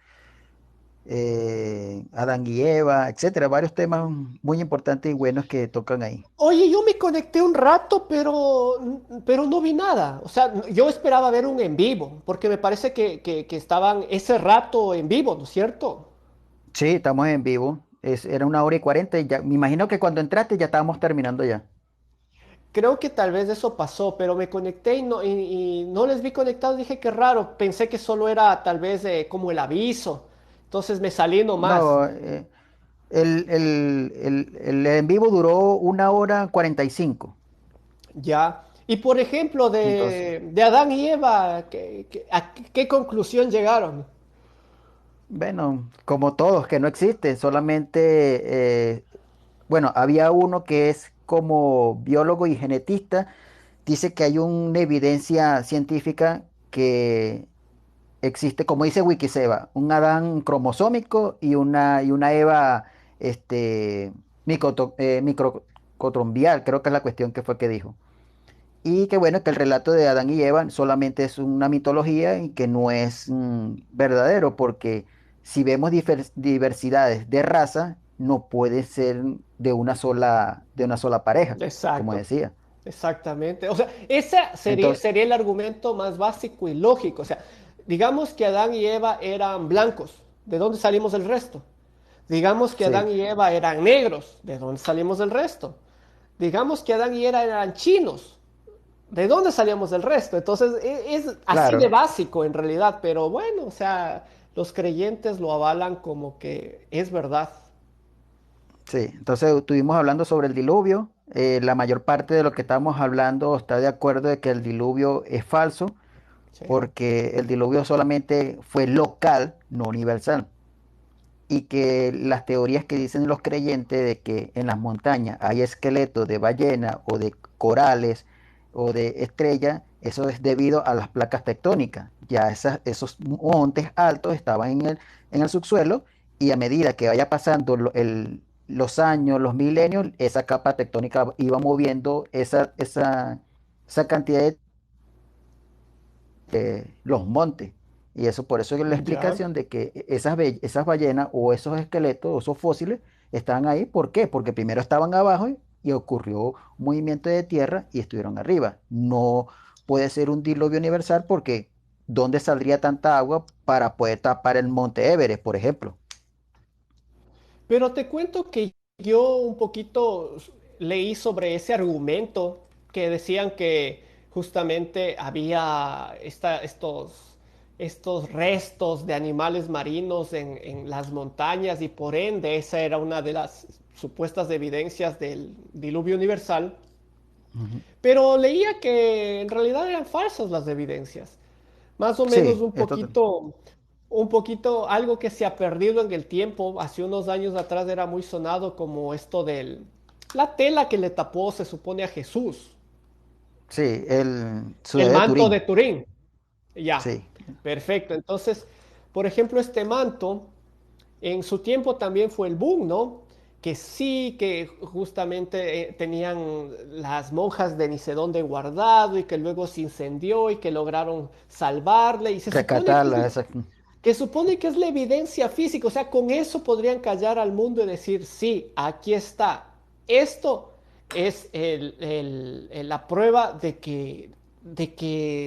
Adán y Eva, etcétera, varios temas muy importantes y buenos que tocan ahí. Oye, yo me conecté un rato, pero no vi nada. O sea, yo esperaba ver un en vivo, porque me parece que estaban ese rato en vivo, ¿no es cierto? Sí, estamos en vivo. Era 1 hora y 40 y ya, me imagino que cuando entraste ya estábamos terminando ya. Creo que tal vez eso pasó, pero me conecté y no les vi conectados. Dije qué raro. Pensé que solo era tal vez como el aviso. Entonces me salí nomás. No, el en vivo duró 1 hora 45. Ya. Y por ejemplo, Entonces, de Adán y Eva, ¿a qué conclusión llegaron? bueno, como todos, que no existe, solamente, bueno, había uno que es como biólogo y genetista, dice que hay una evidencia científica que existe, como dice Wikiseba, un Adán cromosómico y una Eva este, microcotrombial, creo que es la cuestión que fue que dijo. Y que bueno, que el relato de Adán y Eva solamente es una mitología y que no es verdadero, porque si vemos diversidades de raza, no puede ser de una sola pareja, como Exacto. decía. Exactamente. O sea, ese sería, Entonces, sería el argumento más básico y lógico. O sea, digamos que Adán y Eva eran blancos. ¿De dónde salimos el resto? Digamos que sí, Adán y Eva eran negros. ¿De dónde salimos el resto? Digamos que Adán y Eva eran chinos. ¿De dónde salíamos el resto? Entonces, es así de claro. básico en realidad, pero bueno, o sea, los creyentes lo avalan como que es verdad. Sí, entonces estuvimos hablando sobre el diluvio. La mayor parte de lo que estamos hablando está de acuerdo de que el diluvio es falso, Sí. porque el diluvio solamente fue local, no universal. Y que las teorías que dicen los creyentes de que en las montañas hay esqueletos de ballena o de corales o de estrellas, eso es debido a las placas tectónicas. Ya esos montes altos estaban en el subsuelo y a medida que vaya pasando los años, los milenios, esa capa tectónica iba moviendo esa cantidad de los montes. Y eso por eso es la Ya. explicación de que esas ballenas o esos esqueletos o esos fósiles estaban ahí. ¿Por qué? Porque primero estaban abajo y ocurrió un movimiento de tierra y estuvieron arriba. No puede ser un diluvio universal porque ¿dónde saldría tanta agua para poder tapar el monte Everest, por ejemplo? Pero te cuento que yo un poquito leí sobre ese argumento que decían que justamente había estos restos de animales marinos en las montañas y por ende esa era una de las supuestas evidencias del diluvio universal. Ujú. Pero leía que en realidad eran falsas las evidencias. Más o menos Sí, esto. un poquito, algo que se ha perdido en el tiempo. Hace unos años atrás era muy sonado como esto la tela que le tapó, se supone, a Jesús, Sí, el el sucede de manto de Turín. Turín. Ya, Sí, perfecto. Entonces, por ejemplo, este manto en su tiempo también fue el boom, ¿no? Que sí, que justamente tenían las monjas de ni sé dónde guardado y que luego se incendió y que lograron salvarle y rescatarla, esa. que supone que es la evidencia física, o sea, con eso podrían callar al mundo y decir, sí, aquí está. Esto es la prueba de que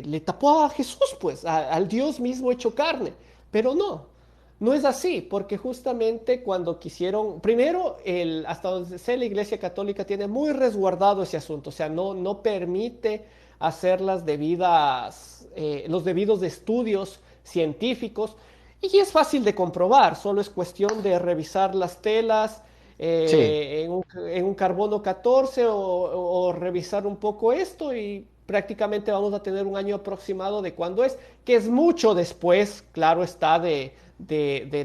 le tapó a Jesús, pues, al Dios mismo hecho carne. Pero no, no es así, porque justamente cuando quisieron, primero, hasta donde sé, la Iglesia Católica tiene muy resguardado ese asunto, o sea, no permite hacer los debidos estudios científicos, y es fácil de comprobar, solo es cuestión de revisar las telas Sí, en un carbono 14 o revisar un poco esto y prácticamente vamos a tener un año aproximado de cuándo es, que es mucho después, claro está, de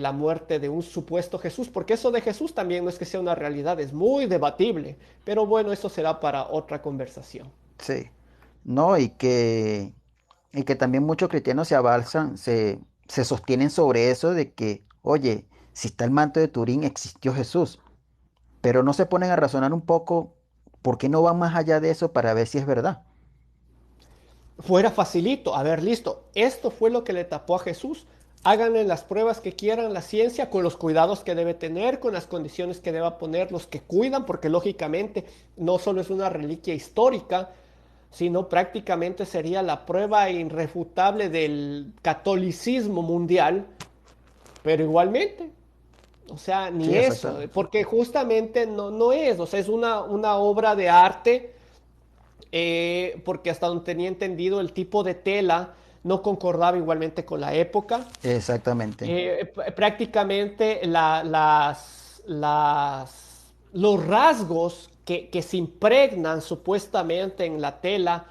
la muerte de un supuesto Jesús, porque eso de Jesús también no es que sea una realidad, es muy debatible, pero bueno, eso será para otra conversación. sí. No, y que también muchos cristianos se abalsan, se sostienen sobre eso de que, oye, si está el manto de Turín, existió Jesús, pero no se ponen a razonar un poco, ¿por qué no van más allá de eso para ver si es verdad? Fuera facilito, a ver, listo, esto fue lo que le tapó a Jesús. Háganle las pruebas que quieran la ciencia, con los cuidados que debe tener, con las condiciones que deba poner los que cuidan, porque lógicamente no solo es una reliquia histórica, sino prácticamente sería la prueba irrefutable del catolicismo mundial, pero igualmente, o sea, Sí, ni eso, exactamente. porque justamente no es, o sea, es una obra de arte, porque hasta donde tenía entendido el tipo de tela no concordaba igualmente con la época. Exactamente. Prácticamente los rasgos que se impregnan supuestamente en la tela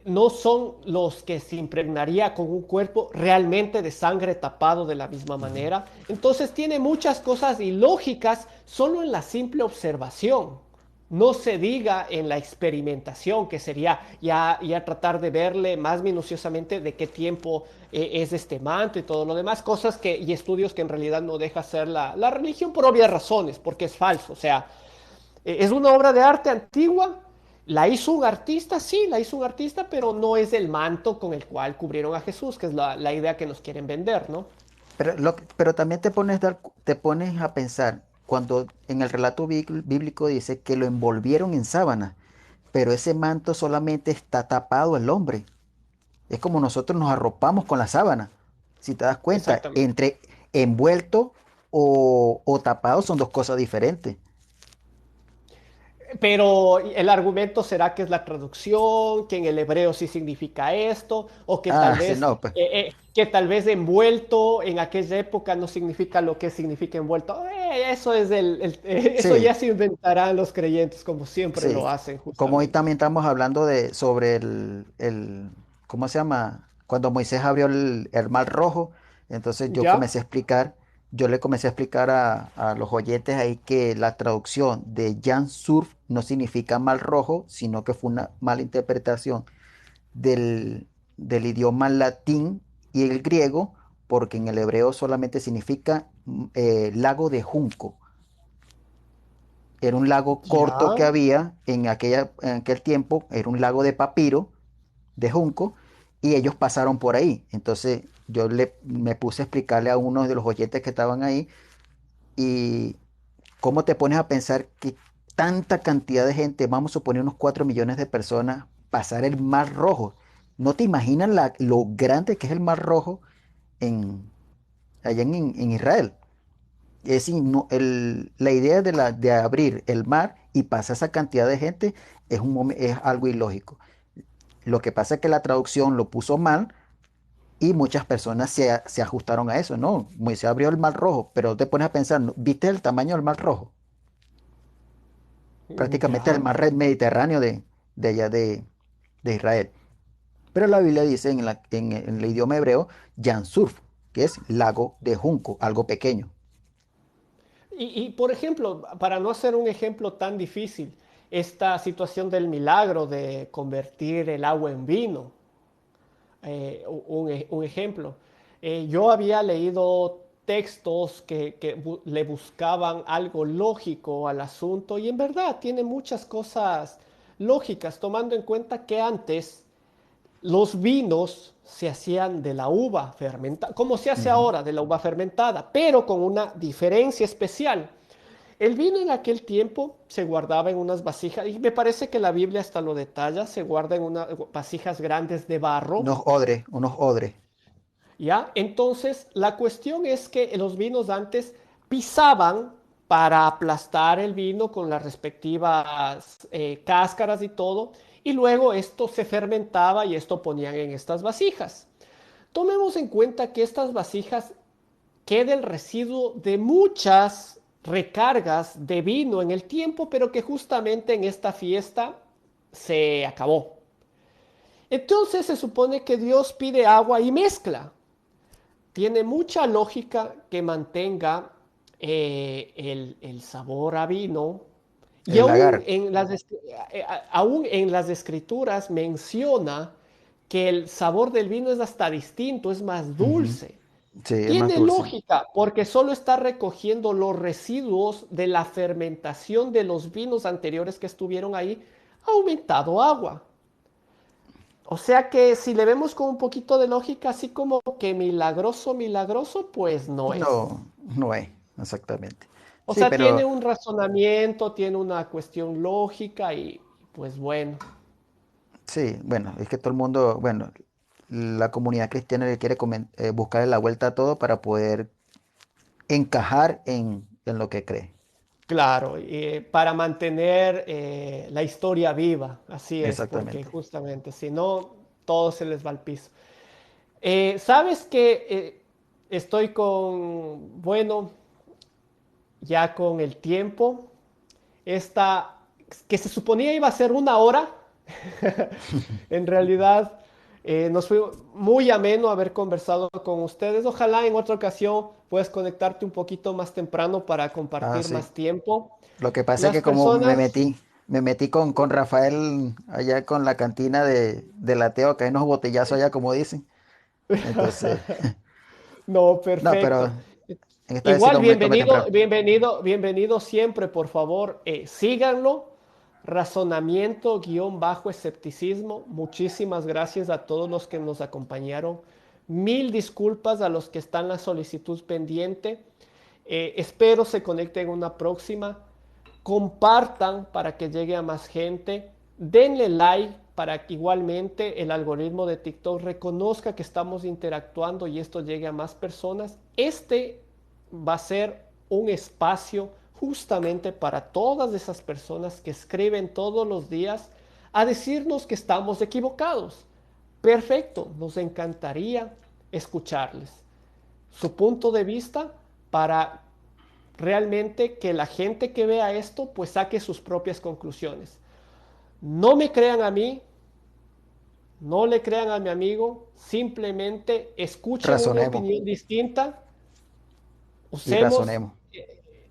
no son los que se impregnaría con un cuerpo realmente de sangre tapado de la misma manera. Entonces tiene muchas cosas ilógicas solo en la simple observación. No se diga en la experimentación, que sería ya tratar de verle más minuciosamente de qué tiempo es este manto y todo lo demás, cosas y estudios que en realidad no deja ser la religión por obvias razones, porque es falso. O sea, es una obra de arte antigua, la hizo un artista, sí, la hizo un artista, pero no es el manto con el cual cubrieron a Jesús, que es la idea que nos quieren vender, ¿no? Pero también te pones a pensar, cuando en el relato bíblico dice que lo envolvieron en sábana, pero ese manto solamente está tapado el hombre. Es como nosotros nos arropamos con la sábana. Si te das cuenta, Exactamente. entre envuelto o tapado son dos cosas diferentes. Pero el argumento será que es la traducción, que en el hebreo sí significa esto, o Ah, sí, no, pues. que tal vez envuelto en aquella época no significa lo que significa envuelto. Eso es eso Sí, ya se inventarán los creyentes, como siempre sí. lo hacen, Como hoy justamente. también estamos hablando sobre ¿cómo se llama? Cuando Moisés abrió el Mar Rojo, entonces ¿Ya? yo le comencé a explicar a los oyentes ahí que la traducción de Jan Surf no significa Mar Rojo, sino que fue una mala interpretación del idioma latín y el griego, porque en el hebreo solamente significa lago de junco. Era un lago corto que ¿Ya? había en aquel tiempo, era un lago de papiro, de junco, y ellos pasaron por ahí. Entonces me puse a explicarle a uno de los oyentes que estaban ahí, y cómo te pones a pensar que tanta cantidad de gente, vamos a suponer unos 4 millones de personas, pasar el Mar Rojo. ¿No te imaginas lo grande que es el Mar Rojo en, allá en Israel? Es decir, la idea de abrir el mar y pasar esa cantidad de gente es algo ilógico. Lo que pasa es que la traducción lo puso mal y muchas personas se ajustaron a eso. No, Moisés abrió el mar rojo, pero te pones a pensar, ¿no? ¿Viste el tamaño del mar rojo? Prácticamente el ¿Ya? mar Mediterráneo de allá de Israel. Pero la Biblia dice en el idioma hebreo, Yan Surf, que es lago de junco, algo pequeño. Por ejemplo, para no hacer un ejemplo tan difícil, esta situación del milagro de convertir el agua en vino, un ejemplo. Yo había leído textos que le buscaban algo lógico al asunto y en verdad tiene muchas cosas lógicas, tomando en cuenta que antes los vinos se hacían de la uva fermentada, como se hace Ujú. ahora de la uva fermentada, pero con una diferencia especial. El vino en aquel tiempo se guardaba en unas vasijas, y me parece que la Biblia hasta lo detalla, se guarda en unas vasijas grandes de barro. Unos odres. ¿Ya? Entonces, la cuestión es que los vinos antes pisaban para aplastar el vino con las respectivas cáscaras y todo, y luego esto se fermentaba y esto ponían en estas vasijas. Tomemos en cuenta que estas vasijas queda el residuo de muchas recargas de vino en el tiempo, pero que justamente en esta fiesta se acabó. Entonces se supone que Dios pide agua y mezcla. Tiene mucha lógica que mantenga el sabor a vino. Y El lagar. aún en las escrituras menciona que el sabor del vino es hasta distinto, es más Ujú. dulce. Sí, es más Tiene dulce. lógica, porque solo está recogiendo los residuos de la fermentación de los vinos anteriores que estuvieron ahí, ha aumentado agua. O sea que si le vemos con un poquito de lógica, así como que milagroso, milagroso, pues no es. No, no es, exactamente. O Sí, sea, tiene pero un razonamiento, tiene una cuestión lógica y pues bueno, sí, bueno, es que todo el mundo, bueno, la comunidad cristiana le quiere buscarle la vuelta a todo para poder encajar en lo que cree. claro, para mantener la historia viva, así es, porque Exactamente. justamente si no, todo se les va al piso. ¿Sabes que estoy con, bueno, ya con el tiempo, esta, que se suponía iba a ser una hora, en realidad nos fue muy ameno haber conversado con ustedes. Ojalá en otra ocasión puedas conectarte un poquito más temprano para Ah, compartir sí. más tiempo. Lo que pasa es Las que como personas, me metí con Rafael allá con la cantina del ateo, que hay unos botellazos allá, como dicen. Entonces, no, no, pero perfecto. en esta vez sí Igual, me tomé bienvenido, temprano. bienvenido, bienvenido siempre, por favor, síganlo. Razonamiento guión bajo escepticismo. Muchísimas gracias a todos los que nos acompañaron. Mil disculpas a los que están la solicitud pendiente. Espero se conecten en una próxima. Compartan para que llegue a más gente. Denle like para que igualmente el algoritmo de TikTok reconozca que estamos interactuando y esto llegue a más personas. Este va a ser un espacio justamente para todas esas personas que escriben todos los días a decirnos que estamos equivocados. Perfecto, nos encantaría escucharles su punto de vista para realmente que la gente que vea esto pues saque sus propias conclusiones. No me crean a mí, no le crean a mi amigo, simplemente escuchen una Razonemos opinión distinta, y usemos razonemos.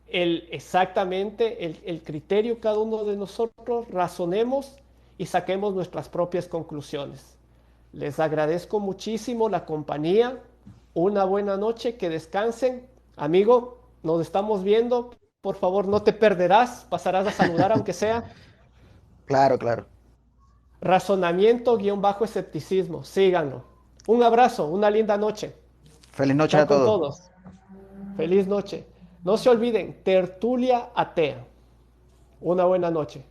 exactamente el criterio cada uno de nosotros, razonemos y saquemos nuestras propias conclusiones. Les agradezco muchísimo la compañía, una buena noche, que descansen. Amigo, nos estamos viendo, por favor no te perderás, pasarás a saludar aunque sea. Claro, claro. Razonamiento guión bajo escepticismo, síganlo. Un abrazo, una linda noche. Feliz noche Chao a con todos. todos. Feliz noche. No se olviden, tertulia atea. Una buena noche.